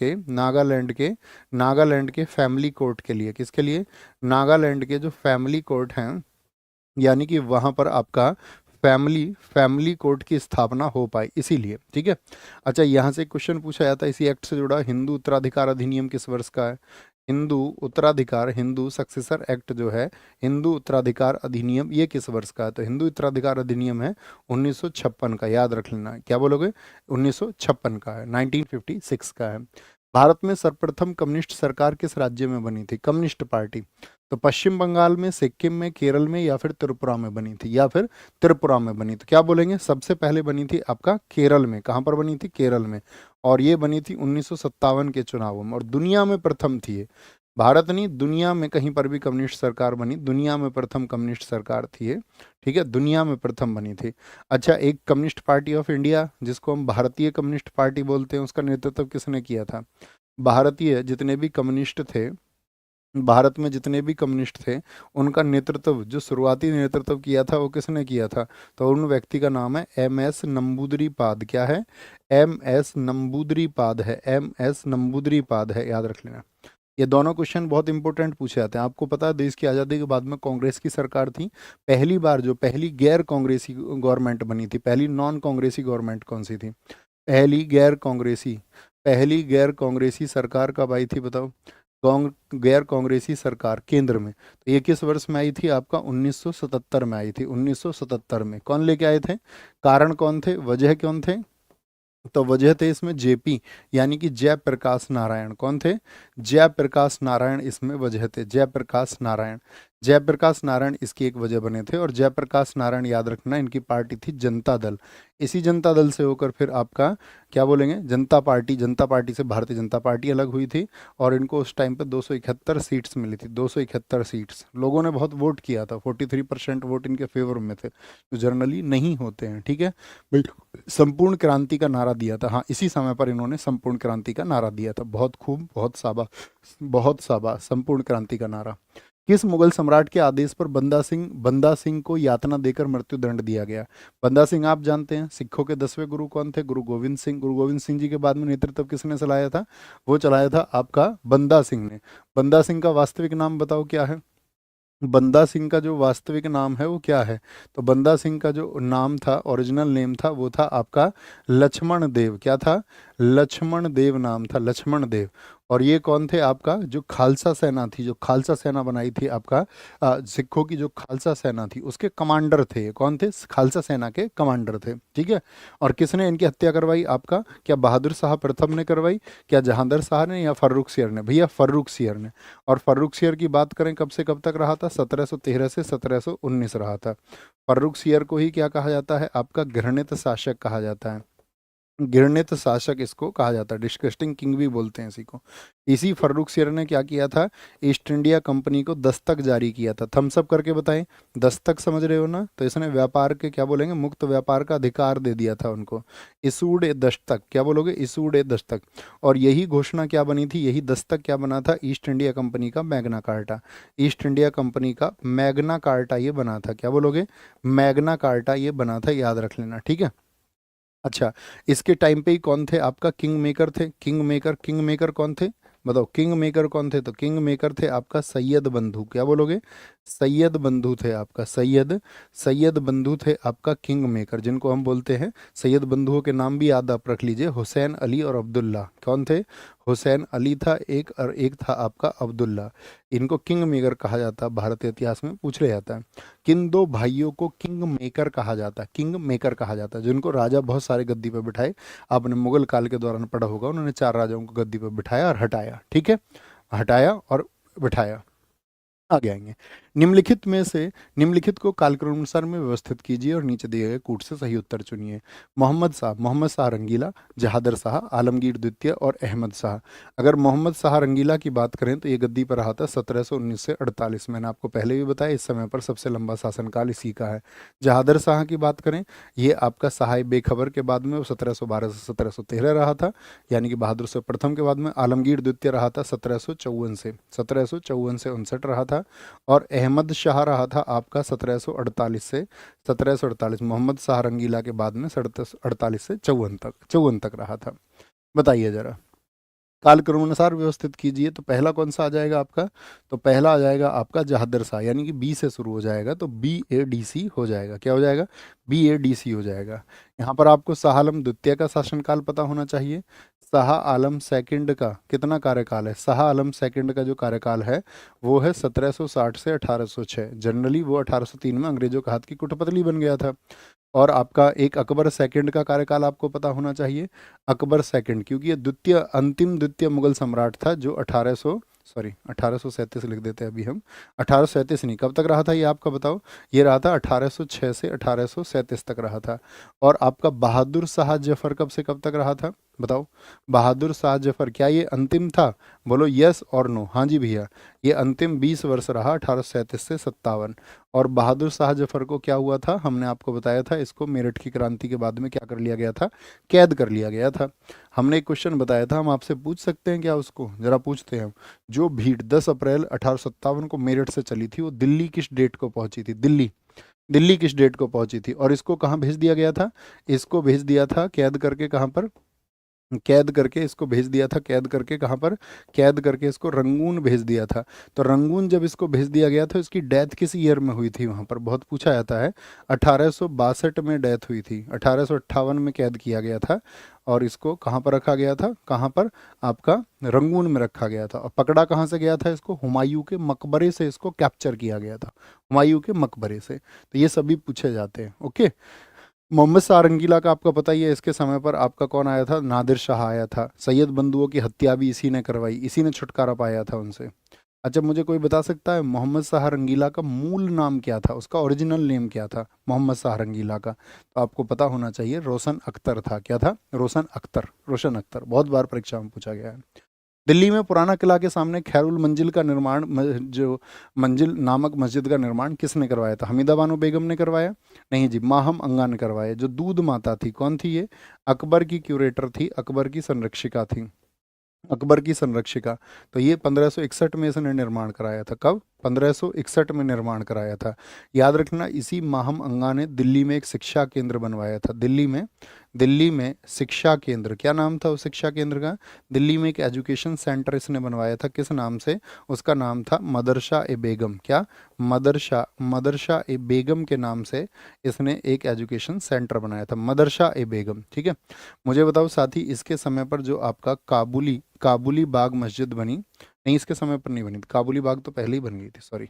के फैमिली कोर्ट के लिए। किसके लिए? नागालैंड के जो फैमिली कोर्ट हैं, यानी कि वहां पर आपका फैमिली फैमिली कोर्ट की स्थापना हो पाए, इसीलिए। ठीक है। अच्छा, यहाँ से क्वेश्चन पूछा जाता है इसी एक्ट से जुड़ा, हिंदू उत्तराधिकार अधिनियम किस वर्ष का है? हिंदू सक्सेसर एक्ट जो है, हिंदू उत्तराधिकार अधिनियम, ये किस वर्ष का है? तो हिंदू उत्तराधिकार अधिनियम है 1956 का, याद रख लेना। क्या बोलोगे? 1956 का है, 1956 का है। भारत में सर्वप्रथम कम्युनिस्ट सरकार किस राज्य में बनी थी? Communist party. तो पश्चिम बंगाल में, सिक्किम में, केरल में, या फिर त्रिपुरा में बनी थी, या फिर त्रिपुरा में बनी। तो क्या बोलेंगे? सबसे पहले बनी थी आपका केरल में। कहाँ पर बनी थी? केरल में। और ये बनी थी 1957 के चुनावों में। और दुनिया में प्रथम थी ये, भारत नहीं दुनिया में कहीं पर भी कम्युनिस्ट सरकार बनी, दुनिया में प्रथम कम्युनिस्ट सरकार थी ये। ठीक है, दुनिया में प्रथम बनी थी। अच्छा, एक कम्युनिस्ट पार्टी ऑफ इंडिया जिसको हम भारतीय कम्युनिस्ट पार्टी बोलते हैं, उसका नेतृत्व किसने किया था? भारतीय जितने भी कम्युनिस्ट थे, भारत में जितने भी कम्युनिस्ट थे, उनका नेतृत्व, जो शुरुआती नेतृत्व किया था, वो किसने किया था? तो उन व्यक्ति का नाम है MS नंबूदरीपाद। क्या है? MS नंबूदरीपाद है, MS नंबूदरीपाद है, याद रख लेना। ये दोनों क्वेश्चन बहुत इंपॉर्टेंट पूछे जाते हैं। आपको पता है देश की आज़ादी के बाद में कांग्रेस की सरकार थी, पहली बार जो पहली गैर कांग्रेसी गवर्नमेंट बनी थी, पहली नॉन कांग्रेसी गवर्नमेंट कौन सी थी? पहली गैर कांग्रेसी सरकार कब आई थी बताओ? गैर कांग्रेसी सरकार केंद्र में, तो ये किस वर्ष में आई थी? आपका 1977 में आई थी। 1977 में कौन लेके आए थे? कारण कौन थे? वजह कौन थे? तो वजह थे इसमें जेपी, यानी कि जयप्रकाश नारायण। कौन थे? जयप्रकाश नारायण इसमें वजह थे, जयप्रकाश नारायण। जयप्रकाश नारायण इसकी एक वजह बने थे। और जयप्रकाश नारायण, याद रखना, इनकी पार्टी थी जनता दल। इसी जनता दल से होकर फिर आपका क्या बोलेंगे? जनता पार्टी से भारतीय जनता पार्टी अलग हुई थी। और इनको उस टाइम पे 271 सीट्स मिली थी, 271 सीट्स। लोगों ने बहुत वोट किया था, 43% वोट इनके फेवर में थे, जो जनरली नहीं होते हैं। ठीक है भाई। संपूर्ण क्रांति का नारा दिया था, हाँ, इसी समय पर इन्होंने संपूर्ण क्रांति का नारा दिया था। बहुत खूब, बहुत साबा, संपूर्ण क्रांति का नारा। किस मुगल सम्राट के आदेश पर बंदा सिंह को यातना देकर मृत्यु दंड दिया गया? बंदा सिंह आप जानते हैं, सिखों के 10वें गुरु कौन थे? गुरु गोविंद सिंह। गुरु गोविंद सिंह जी के बाद में नेतृत्व किसने चलाया था? वो चलाया था आपका बंदा सिंह ने। बंदा सिंह का वास्तविक नाम बताओ क्या है? बंदा सिंह का जो वास्तविक नाम है वो क्या है? तो बंदा सिंह का जो नाम था, ओरिजिनल नेम था, वो था आपका लक्ष्मण देव। क्या था? लक्ष्मण देव नाम था, लक्ष्मण देव। और ये कौन थे? आपका जो खालसा सेना थी, जो खालसा सेना बनाई थी आपका, सिखों की जो खालसा सेना थी, उसके कमांडर थे। ये कौन थे? खालसा सेना के कमांडर थे। ठीक है। और किसने इनकी हत्या करवाई? आपका क्या बहादुर शाह प्रथम ने करवाई, क्या जहांगीर शाह ने, या फर्रुख सियर ने? भैया फर्रुख सियर ने। और फर्रुख सियर की बात करें कब से कब तक रहा था? 1713 से 1719 रहा था। फर्रुख सियर को ही क्या कहा जाता है? आपका घृणित शासक कहा जाता है, घृणित शासक इसको कहा जाता है, डिस्कस्टिंग किंग भी बोलते हैं इसी को। इसी फर्रुख सियर ने क्या किया था? ईस्ट इंडिया कंपनी को दस्तक जारी किया था। थम्स अप करके बताएं, दस्तक समझ रहे हो ना? तो इसने व्यापार के, क्या बोलेंगे, मुक्त व्यापार का अधिकार दे दिया था उनको। इशूड ए दस्तक, क्या बोलोगे? इशूड ए दस्तक। और यही घोषणा क्या बनी थी, यही दस्तक क्या बना था? ईस्ट इंडिया कंपनी का Magna carta. East India company का मैग्ना कार्टा ये बना था। क्या बोलोगे? मैग्ना कार्टा ये बना था, याद रख लेना। ठीक है। अच्छा, इसके टाइम पे ही कौन थे आपका किंग मेकर थे? किंग मेकर कौन थे? बताओ, किंग मेकर कौन थे? तो किंग मेकर थे आपका सैयद बंधु। क्या बोलोगे? सैयद बंधु थे आपका, सैयद बंधु थे आपका किंग मेकर, जिनको हम बोलते हैं सैयद बंधुओं के नाम भी याद आप रख लीजिए, हुसैन अली और अब्दुल्ला। कौन थे? हुसैन अली था एक, और एक था आपका अब्दुल्ला। इनको किंग मेकर कहा जाता है, भारतीय इतिहास में पूछ लिया जाता है। किन दो भाइयों को किंग मेकर कहा जाता है? किंग मेकर कहा जाता है, जिनको राजा बहुत सारे गद्दी पर बिठाए। आपने मुगल काल के दौरान पढ़ा होगा, उन्होंने 4 राजाओं को गद्दी पर बिठाया और हटाया। ठीक है, हटाया और बिठाया। आगे आएंगे। निम्नलिखित में से निम्नलिखित को कालक्रमानुसार में व्यवस्थित कीजिए और नीचे दिए गए कूट से सही उत्तर चुनिए। मोहम्मद शाह रंगीला, जहादर शाह, आलमगीर द्वितीय और अहमद शाह। अगर मोहम्मद शाह रंगीला की बात करें तो ये गद्दी पर रहा था 1719 से 48। मैंने आपको पहले भी बताया, इस समय पर सबसे लंबा शासनकाल इसी का है। जहादर शाह की बात करें, ये आपका सहाय बेखबर के बाद में वो 1712 से 1713 रहा था, यानी कि बहादुर शाह प्रथम के बाद में। आलमगीर द्वितीय रहा था 1754 से 59 रहा था। और अहमद शाह रहा था आपका 1748 से 1748। मोहम्मद शाह रंगीला के बाद में 1748 से 54 तक रहा था। बताइए जरा, कालक्रमानुसार व्यवस्थित कीजिए। तो पहला कौन सा आ जाएगा आपका? तो पहला आ जाएगा आपका जहादर शाह, यानी कि बी से शुरू हो जाएगा, तो BADC हो जाएगा। क्या हो जाएगा? BADC हो जाएगा। यहाँ पर आपको शाह आलम द्वितीय का शासनकाल पता होना चाहिए। शाह आलम सेकंड का कितना कार्यकाल है? शाह आलम सेकंड का जो कार्यकाल है वो है 1760 से 1806। जनरली वो 1803 में अंग्रेजों के हाथ की कुटपतली बन गया था। और आपका एक अकबर सेकंड का कार्यकाल आपको पता होना चाहिए। अकबर सेकंड, क्योंकि ये द्वितीय मुगल सम्राट था जो 1837 लिख देते हैं अभी हम। 1837 नहीं, कब तक रहा था ये आपका बताओ? ये रहा था 1806 से 1837 तक रहा था। और आपका बहादुर शाह जफर कब से कब तक रहा था बताओ? बहादुर शाह जफर, क्या ये अंतिम था? बोलो यस और नो। हाँ जी भैया, ये अंतिम 20 वर्ष रहा, 1837 से 57। और बहादुर शाह जफर को क्या हुआ था? हमने आपको बताया था, इसको मेरठ की क्रांति के बाद में क्या कर लिया गया था? कैद कर लिया गया था। हमने एक क्वेश्चन बताया था, हम आपसे पूछ सकते हैं क्या उसको? जरा पूछते हैं हम। जो भीड़ 10 अप्रैल 1857 को मेरठ से चली थी, वो दिल्ली किस डेट को पहुंची थी? दिल्ली किस डेट को पहुंची थी? और इसको कहाँ भेज दिया गया था? इसको भेज दिया था कैद करके, कहाँ पर? कैद करके इसको भेज दिया था। कैद करके कहाँ पर? कैद करके इसको रंगून भेज दिया था। तो रंगून जब इसको भेज दिया गया था, इसकी डेथ किस ईयर में हुई थी? वहाँ पर बहुत पूछा जाता है। 1862 में डेथ हुई थी। 1858 में कैद किया गया था और इसको कहाँ पर रखा गया था? कहाँ पर? आपका रंगून में रखा गया था। और पकड़ा कहाँ से गया था इसको? हुमायूं के मकबरे से इसको कैप्चर किया गया था, हुमायूं के मकबरे से। तो ये सभी पूछे जाते हैं। ओके। मोहम्मद शाह रंगीला का आपका पता ही है, इसके समय पर आपका कौन आया था? नादिर शाह आया था। सैयद बंधुओं की हत्या भी इसी ने करवाई, इसी ने छुटकारा पाया था उनसे। अच्छा, मुझे कोई बता सकता है मोहम्मद शाह रंगीला का मूल नाम क्या था? उसका ओरिजिनल नेम क्या था मोहम्मद शाह रंगीला का? तो आपको पता होना चाहिए, रोशन अख्तर था। क्या था? रोशन अख्तर। रोशन अख्तर बहुत बार परीक्षा में पूछा गया है। दिल्ली में पुराना किला के सामने खैरुल मंजिल का निर्माण, जो मंजिल नामक मस्जिद का निर्माण किसने करवाया था? हमीदा बानो बेगम ने करवाया? नहीं जी, माहम अंगा ने करवाया। जो दूध माता थी, कौन थी ये? अकबर की क्यूरेटर थी, अकबर की संरक्षिका थी, अकबर की संरक्षिका। तो ये 1561 में इसने निर्माण कराया था। कब? 1561 में निर्माण कराया था। याद रखना, इसी माहम अंगा ने दिल्ली में एक शिक्षा केंद्र बनवाया था। दिल्ली में शिक्षा केंद्र, क्या नाम था उस शिक्षा केंद्र का? दिल्ली में एक एजुकेशन सेंटर इसने बनवाया था। किस नाम से? उसका नाम था मदरसा ए बेगम। क्या? मदरसा ए बेगम के नाम से इसने एक एजुकेशन सेंटर बनाया था, मदरसा ए बेगम। ठीक है। मुझे बताओ साथी, इसके समय पर जो आपका काबुली बाग मस्जिद बनी, नहीं इसके समय पर नहीं बनी थी, काबुली बाग तो पहले ही बन गई थी, सॉरी।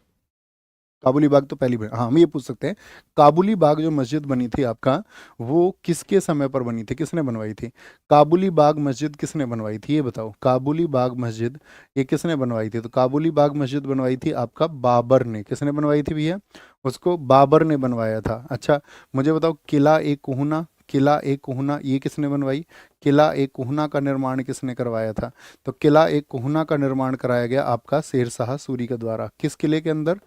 काबुली बाग तो पहली बनी, हाँ हम ये पूछ सकते हैं, काबुली बाग जो मस्जिद बनी थी आपका, वो किसके समय पर बनी थी? किसने बनवाई थी? काबुली बाग मस्जिद किसने बनवाई थी ये बताओ? काबुली बाग मस्जिद ये किसने बनवाई थी? तो काबुली बाग मस्जिद बनवाई थी आपका बाबर ने। किसने बनवाई थी भैया? उसको बाबर ने बनवाया था। अच्छा, मुझे बताओ, किला ए कुहना ये किसने बनवाई? किला ए कुहना का निर्माण किसने करवाया था? तो किला ए कुहना का निर्माण कराया गया आपका शेर शाह सूरी के द्वारा। किस किले के अंदर?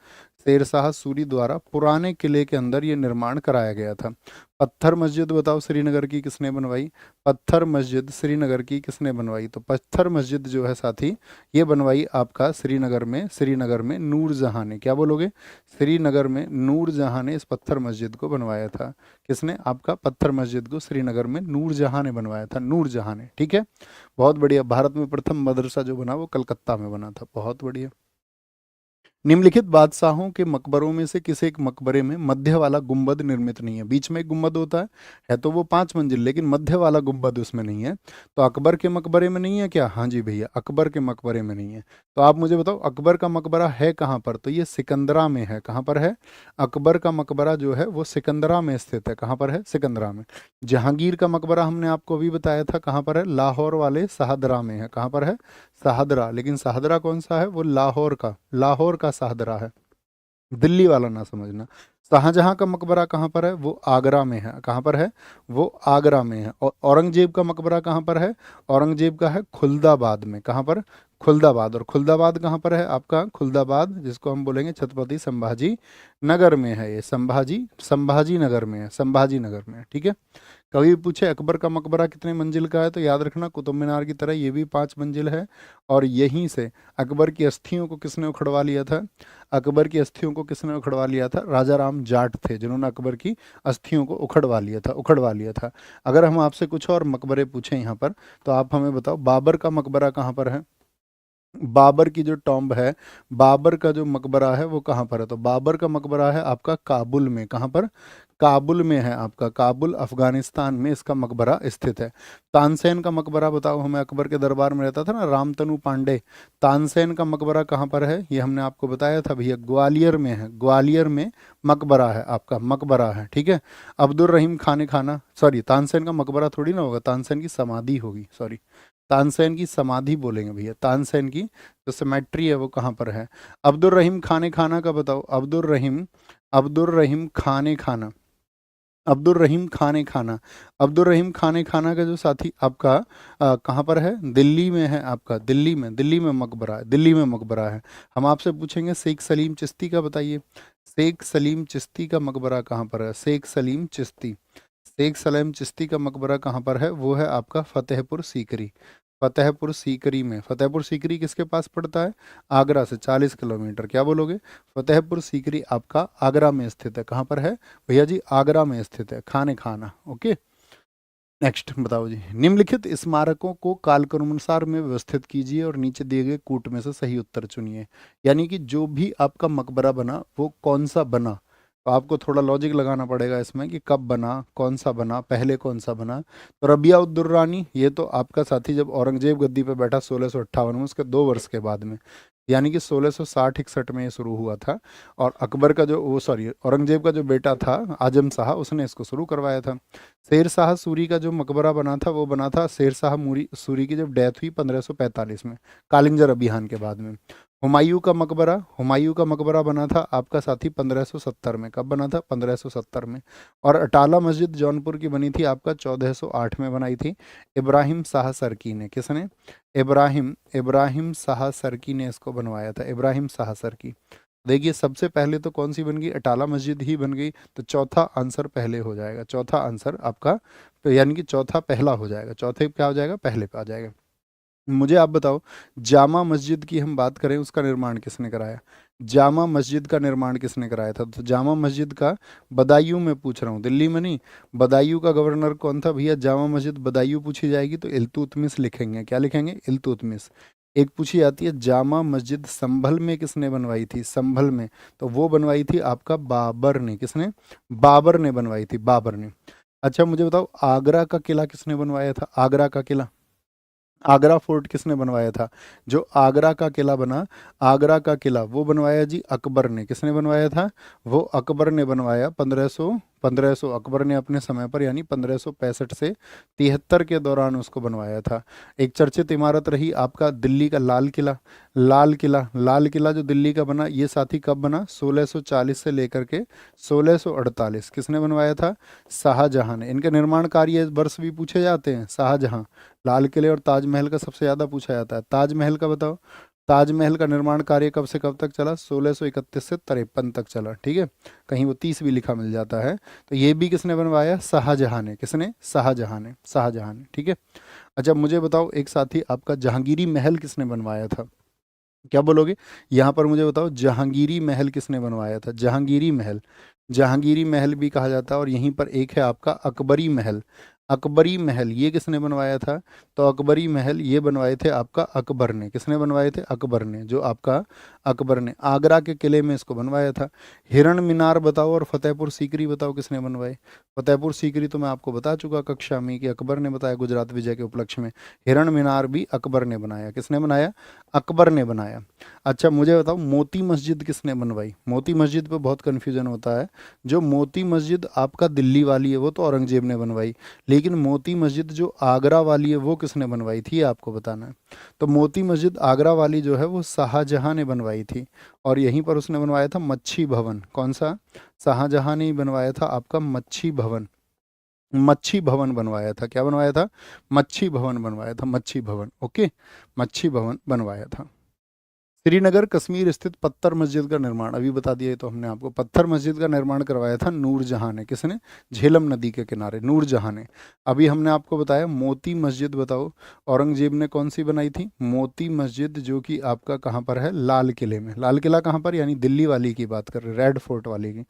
शेर शाह सूरी द्वारा पुराने किले के अंदर ये निर्माण कराया गया था। पत्थर मस्जिद बताओ श्रीनगर की किसने बनवाई? पत्थर मस्जिद श्रीनगर की किसने बनवाई? तो पत्थर मस्जिद जो है साथी, ये बनवाई आपका श्रीनगर में नूरजहां ने। क्या बोलोगे? श्रीनगर में नूरजहां ने इस पत्थर मस्जिद को बनवाया था। किसने? आपका पत्थर मस्जिद को श्रीनगर में नूरजहां ने बनवाया था, नूरजहां ने। ठीक है, बहुत बढ़िया। भारत में प्रथम मदरसा जो बना वो कलकत्ता में बना था। बहुत बढ़िया। निम्नलिखित बादशाहों के मकबरों में से किसी एक मकबरे में मध्य वाला गुंबद निर्मित नहीं है? बीच में एक गुंबद होता है तो वो 5 मंजिल, लेकिन मध्य वाला गुंबद उसमें नहीं है। तो अकबर के मकबरे में नहीं है क्या? हाँ जी भैया, अकबर के मकबरे में नहीं है। तो आप मुझे बताओ, अकबर का मकबरा है कहाँ पर? तो ये सिकंदरा में है। कहाँ पर है? अकबर का मकबरा जो है वो सिकंदरा में स्थित है। कहाँ पर है? सिकंदरा में। जहांगीर का मकबरा हमने आपको अभी बताया था, कहाँ पर है? लाहौर वाले शाहदरा में है। कहाँ पर है? शाहदरा। लेकिन शाहदरा कौन सा है? वो लाहौर का शाहदरा है। दिल्ली वाला ना समझना। शाहजहां का मकबरा कहाँ पर है? वो आगरा में है। कहाँ पर है? वो आगरा में है। और औरंगजेब का मकबरा कहाँ पर है? औरंगजेब का है खुलदाबाद में। कहाँ पर? खुलदाबाद। और खुलदाबाद कहाँ पर है आपका? खुलदाबाद जिसको हम बोलेंगे छत्रपति संभाजी नगर में है। ये संभाजी नगर में है, संभाजी नगर में है, ठीक है। कभी भी पूछे अकबर का मकबरा कितने मंजिल का है, तो याद रखना कुतुब मीनार की तरह ये भी 5 मंजिल है। और यहीं से अकबर की अस्थियों को किसने उखड़वा लिया था? अकबर की अस्थियों को किसने उखड़वा लिया था? राजा राम जाट थे जिन्होंने अकबर की अस्थियों को उखड़वा लिया था। अगर हम आपसे कुछ और मकबरे पूछें यहाँ पर, तो आप हमें बताओ बाबर का मकबरा कहाँ पर है? बाबर की जो टॉम्ब है, बाबर का जो मकबरा है वो कहाँ पर है? तो बाबर का मकबरा है आपका काबुल में। कहाँ पर? काबुल में है आपका, काबुल अफगानिस्तान में इसका मकबरा स्थित है। तानसेन का मकबरा बताओ हमें, अकबर के दरबार में रहता था ना रामतनु पांडे, तानसेन का मकबरा कहाँ पर है? ये हमने आपको बताया था भैया, ग्वालियर में है, ग्वालियर में मकबरा है आपका, मकबरा है, ठीक है। अब्दुल रहीम खाने खाना, सॉरी तानसेन का मकबरा थोड़ी ना होगा, तानसेन की समाधि होगी, सॉरी, तानसेन की समाधि बोलेंगे भैया, तानसेन की जो सिमेट्री है वो कहाँ पर है? अब्दुल रहीम खाने खाना का बताओ, अब्दुल रहीम खाने खाना, अब्दुल रहीम खाने खाना, अब्दुल रहीम खाने खाना का जो साथी आपका कहाँ पर है? दिल्ली में है आपका, दिल्ली में मकबरा है, दिल्ली में मकबरा है। हम आपसे पूछेंगे शेख सलीम चिश्ती का बताइए, शेख सलीम चिश्ती का मकबरा कहाँ पर है? शेख सलीम चिश्ती, शेख सलीम चिश्ती का मकबरा कहाँ पर है? वो है आपका फतेहपुर सीकरी, फतेहपुर सीकरी में। फतेहपुर सीकरी किसके पास पड़ता है? आगरा से 40 किलोमीटर। क्या बोलोगे? फतेहपुर सीकरी आपका आगरा में स्थित है। कहाँ पर है भैया जी? आगरा में स्थित है, खाने खाना, ओके। नेक्स्ट बताओ जी, निम्नलिखित स्मारकों को कालक्रमानुसार में व्यवस्थित कीजिए और नीचे दिए गए कूट में से सही उत्तर चुनिए। यानी कि जो भी आपका मकबरा बना वो कौन सा बना, तो आपको थोड़ा लॉजिक लगाना पड़ेगा इसमें कि कब बना, कौन सा बना, पहले कौन सा बना। तो रबिया उद दुर्रानी ये तो आपका साथी जब औरंगजेब गद्दी पे बैठा 1658 में, उसके 2 वर्ष के बाद में, यानी कि 1660-61 में ये शुरू हुआ था। और अकबर का जो वो सॉरी औरंगजेब का जो बेटा था आजम शाह, उसने इसको शुरू करवाया था। शेर शाह सूरी का जो मकबरा बना था वो बना था शेर शाह मूरी सूरी की जब डेथ हुई 1545 में, कालिंजर अभियान के बाद में। हुमायूं का मकबरा बना था आपका साथी 1570 में। कब बना था? 1570 में। और अटाला मस्जिद जौनपुर की बनी थी आपका 1408 में बनाई थी इब्राहिम शाह सरकी ने। किसने? इब्राहिम इब्राहिम शाह सरकी ने इसको बनवाया था, इब्राहिम शाह सरकी। देखिए सबसे पहले तो कौन सी बन गई? अटाला मस्जिद ही बन गई। तो चौथा आंसर पहले हो जाएगा, चौथा आंसर आपका, तो यानी कि चौथा पहला हो जाएगा, चौथे क्या हो जाएगा? पहले पे आ जाएगा। मुझे आप बताओ, जामा मस्जिद की हम बात करें, उसका निर्माण किसने कराया? जामा मस्जिद का निर्माण किसने कराया था? तो जामा मस्जिद का, बदायूं में पूछ रहा हूँ, दिल्ली में नहीं। बदायूं का गवर्नर कौन था भैया? जामा मस्जिद बदायूं पूछी जाएगी तो इल्तुतमिश लिखेंगे। क्या लिखेंगे? इल्तुतमिश। एक पूछी जाती है जामा मस्जिद संभल में किसने बनवाई थी? संभल में, तो वो बनवाई थी आपका बाबर ने। किसने? बाबर ने बनवाई थी, बाबर ने। अच्छा मुझे बताओ, आगरा का किला किसने बनवाया था? आगरा का किला, आगरा फोर्ट किसने बनवाया था? जो आगरा का किला बना, आगरा का किला वो बनवाया जी अकबर ने। किसने बनवाया था? वो अकबर ने बनवाया 1500 अकबर ने अपने समय पर, यानी 1565 से 73 के दौरान उसको बनवाया था। एक चर्चित इमारत रही आपका दिल्ली का लाल किला, लाल किला जो दिल्ली का बना, ये साथी कब बना? 1640 से लेकर के 1648। किसने बनवाया था? शाहजहां ने। इनके निर्माण कार्य वर्ष भी पूछे जाते हैं। शाहजहां, लाल किले और ताजमहल का सबसे ज़्यादा पूछा जाता है। ताजमहल का बताओ, ताजमहल का निर्माण कार्य कब से कब तक चला? 1631 से 53 तक चला, ठीक है। कहीं वो 30 भी लिखा मिल जाता है। तो ये भी किसने बनवाया? शाहजहां ने। किसने? शाहजहां ने, शाहजहां ने, ठीक है। अच्छा मुझे बताओ एक साथी, आपका जहांगीरी महल किसने बनवाया था? क्या बोलोगे? यहाँ पर मुझे बताओ जहांगीरी महल किसने बनवाया था? जहांगीरी महल, जहांगीरी महल भी कहा जाता है। और यहीं पर एक है आपका अकबरी महल, अकबरी महल ये किसने बनवाया था? तो अकबरी महल ये बनवाए थे आपका अकबर ने। किसने बनवाए थे? अकबर ने, जो आपका अकबर ने आगरा के किले में इसको बनवाया था। हिरण मीनार बताओ और फतेहपुर सीकरी बताओ किसने बनवाए? फतेहपुर सीकरी तो मैं आपको बता चुका कक्षा में कि अकबर ने बताया गुजरात विजय के उपलक्ष्य में। हिरण मीनार भी अकबर ने बनाया। किसने बनाया? अकबर ने बनाया। अच्छा मुझे बताओ मोती मस्जिद किसने बनवाई? मोती मस्जिद पे बहुत कन्फ्यूजन होता है। जो मोती मस्जिद आपका दिल्ली वाली है वो तो औरंगजेब ने बनवाई, लेकिन मोती मस्जिद जो आगरा वाली है वो किसने बनवाई थी, ये आपको बताना है। तो मोती मस्जिद आगरा वाली जो है वो शाहजहां ने बनवाई थी, और यहीं पर उसने बनवाया था मच्छी भवन। कौन सा? शाहजहां ने ही बनवाया था आपका मच्छी भवन। मच्छी भवन बनवाया था। क्या बनवाया था? मच्छी भवन बनवाया था, मच्छी भवन। ओके, मच्छी भवन बनवाया था। श्रीनगर कश्मीर स्थित पत्थर मस्जिद का निर्माण, अभी बता दिया ये तो हमने आपको, पत्थर मस्जिद का निर्माण करवाया था नूरजहां ने। किसने? झेलम नदी के किनारे नूरजहां ने। अभी हमने आपको बताया मोती मस्जिद, बताओ औरंगजेब ने कौन सी बनाई थी? मोती मस्जिद, जो कि आपका कहाँ पर है? लाल किले में। लाल किला कहाँ पर? यानी दिल्ली वाली की बात कर रहे, रेड फोर्ट वाली की।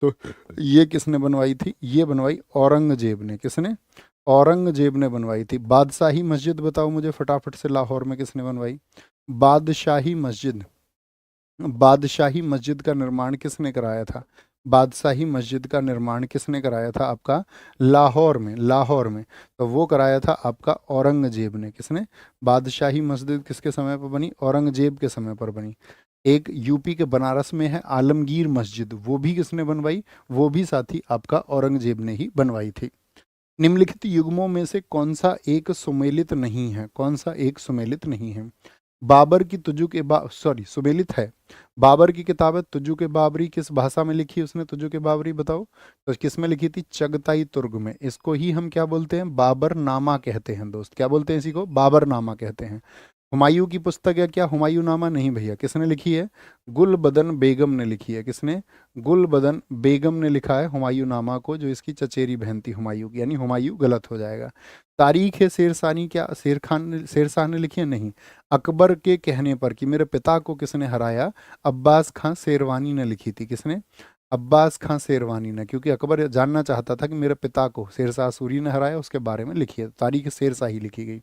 तो ये किसने बनवाई थी? ये बनवाई औरंगजेब ने। किसने? औरंगजेब ने बनवाई थी। बादशाही मस्जिद बताओ मुझे फटाफट से, लाहौर में किसने बनवाई? बादशाही मस्जिद। बादशाही मस्जिद का निर्माण किसने कराया था? बादशाही मस्जिद का निर्माण किसने कराया था आपका? लाहौर में। लाहौर में। तो वो कराया था आपका औरंगजेब ने। किसने? बादशाही मस्जिद किसके समय पर बनी? औरंगजेब के समय पर बनी। एक यूपी के बनारस में है आलमगीर मस्जिद, वो भी किसने बनवाई? वो भी साथी आपका औरंगजेब ने ही बनवाई थी। निम्नलिखित युग्मों में से कौन सा एक सुमेलित नहीं है? कौन सा एक सुमेलित नहीं है? बाबर की तुजु के सॉरी, सुमेलित है। बाबर की किताब है तुजु के बाबरी, किस भाषा में लिखी उसने तुजु के बाबरी, बताओ? तो किस में लिखी थी? चगताई तुर्क में। इसको ही हम क्या बोलते हैं? बाबर नामा कहते हैं दोस्त। क्या बोलते हैं इसी को? बाबर नामा कहते हैं। हुमायूं की पुस्तक है क्या? हुमायूं नामा नहीं भैया। किसने लिखी है? गुलबदन बेगम ने लिखी है। किसने? गुलबदन बेगम ने लिखा है हुमायूं नामा को, जो इसकी चचेरी बहन थी हुमायूं की, यानी हुमायूं गलत हो जाएगा। तारीख है शेरशानी, क्या शेरशाह ने लिखी है? नहीं। अकबर के कहने पर कि मेरे पिता को किसने हराया, अब्बास खां शेरवानी ने लिखी थी। किसने? अब्बास खां शेरवानी ने, क्योंकि अकबर जानना चाहता था कि मेरे पिता को शेरशाह सूरी ने हराया, उसके बारे में लिखी है। तारीख शेरशाही लिखी गई।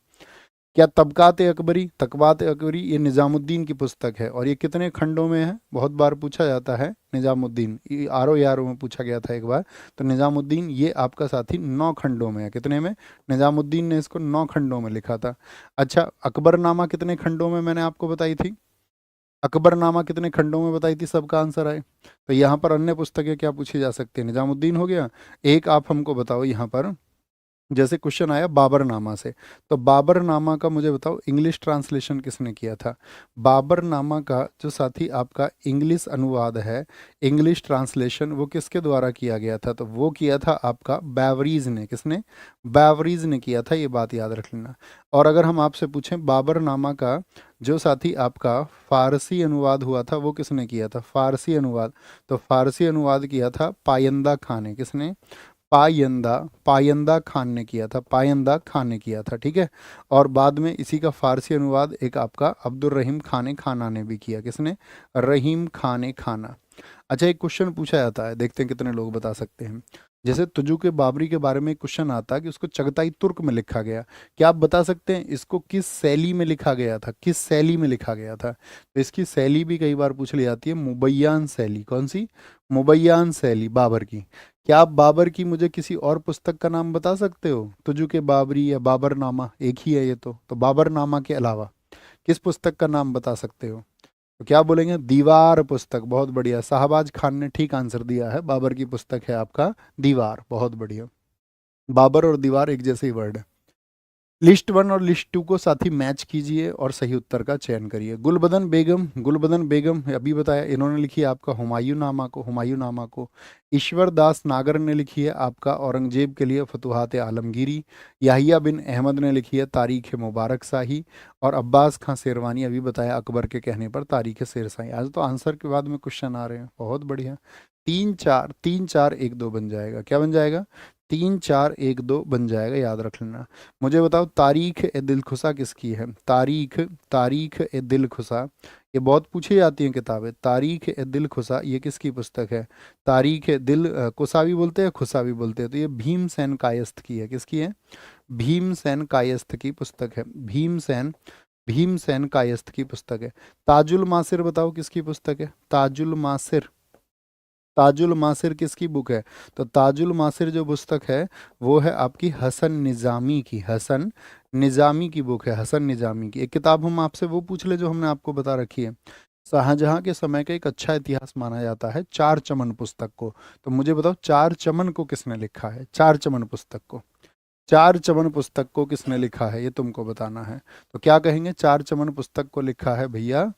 क्या तबकात अकबरी, तकबात अकबरी, ये निज़ामुद्दीन की पुस्तक है, और ये कितने खंडों में है? बहुत बार पूछा जाता है निज़ामुद्दीन, ये आरो यारो में पूछा गया था एक बार। तो निज़ामुद्दीन ये आपका साथी 9 खंडों में है। कितने में? निज़ामुद्दीन ने इसको 9 खंडों में लिखा था। अच्छा, अकबरनामा कितने खंडों में मैंने आपको बताई थी? अकबरनामा कितने खंडों में बताई थी? सबका आंसर आए। तो यहाँ पर अन्य पुस्तकें क्या पूछी जा सकती है? निज़ामुद्दीन हो गया। एक आप हमको बताओ यहाँ पर, जैसे क्वेश्चन आया बाबरनामा से, तो बाबरनामा का मुझे बताओ इंग्लिश ट्रांसलेशन किसने किया था? बाबरनामा का जो साथी आपका इंग्लिश अनुवाद है, इंग्लिश ट्रांसलेशन, वो किसके द्वारा किया गया था? तो वो किया था आपका बैवरीज ने। किसने? बैवरीज ने किया था, ये बात याद रख लेना। और अगर हम आपसे पूछें बाबरनामा का जो साथी आपका फारसी अनुवाद हुआ था, वो किसने किया था? फारसी अनुवाद, तो फारसी अनुवाद किया था पायंदा खान ने। किसने? पायंदा, पायंदा खान ने किया था। पायंदा खान ने किया था, ठीक है। और बाद में इसी का फारसी अनुवाद एक आपका अब्दुल रहीम खाने खाना ने भी किया। किसने? रहीम खाने खाना। अच्छा, एक क्वेश्चन पूछा जाता है, देखते हैं कितने लोग बता सकते हैं। जैसे तुजु के बाबरी के बारे में एक क्वेश्चन आता है कि उसको चगताई तुर्क में लिखा गया। क्या आप बता सकते हैं इसको किस शैली में लिखा गया था? किस शैली में लिखा गया था? तो इसकी शैली भी कई बार पूछ ली जाती है, मुबैयान शैली। कौन सी? मुबैयान शैली बाबर की। क्या आप बाबर की मुझे किसी और पुस्तक का नाम बता सकते हो? तुजु के बाबरी या बाबरनामा एक ही है ये तो बाबरनामा के अलावा किस पुस्तक का नाम बता सकते हो? तो क्या बोलेंगे? दीवार पुस्तक। बहुत बढ़िया, शाहबाज खान ने ठीक आंसर दिया है। बाबर की पुस्तक है आपका दीवार। बहुत बढ़िया, बाबर और दीवार एक जैसे ही वर्ड है। लिस्ट 1 और लिस्ट 2 को साथ ही मैच कीजिए और सही उत्तर का चयन करिए। गुलबदन बेगम, गुलबदन बेगम अभी बताया, इन्होंने लिखी है आपका हुमायूं नामा को। हुमायूं नामा को ईश्वर दास नागर ने लिखी है आपका औरंगजेब के लिए फतुहात आलमगीरी। याहिया बिन अहमद ने लिखी है तारीख मुबारक शाही। और अब्बास खां शेरवानी अभी बताया अकबर के कहने पर तारीख शेरशाही। आज तो आंसर के बाद में क्वेश्चन आ रहे हैं, बहुत बढ़िया। 3-4, 3-4-1-2 बन जाएगा। क्या बन जाएगा? 3-4-1-2 बन जाएगा, याद रख लेना। मुझे बताओ तारीख ए दिलखुशा किसकी है? तारीख, तारीख ए दिलखुशा, ये बहुत पूछी जाती हैं किताबें। तारीख ए दिलखुशा ये किसकी पुस्तक है? तारीख ए दिल कुशा भी बोलते हैं, खुशा भी बोलते हैं। तो ये भीमसेन कायस्थ की है। किसकी है? भीमसेन कायस्थ की पुस्तक है। भीमसेन, भीमसेन कायस्थ की पुस्तक है। ताजुल मासिर बताओ किसकी पुस्तक है? ताजुल मासिर, ताजुल मासिर किसकी बुक है? तो ताजुल मासिर जो पुस्तक है वो है आपकी हसन निज़ामी की। हसन निज़ामी की बुक है, हसन निज़ामी की। एक किताब हम आपसे वो पूछ ले जो हमने आपको बता रखी है। शाहजहां के समय का एक अच्छा इतिहास माना जाता है चार चमन पुस्तक को। तो मुझे बताओ चार चमन को किसने लिखा है? चार चमन पुस्तक को चार चमन पुस्तक को किसने लिखा है, ये तुमको बताना है। तो क्या कहेंगे, चार चमन पुस्तक को लिखा है भैया,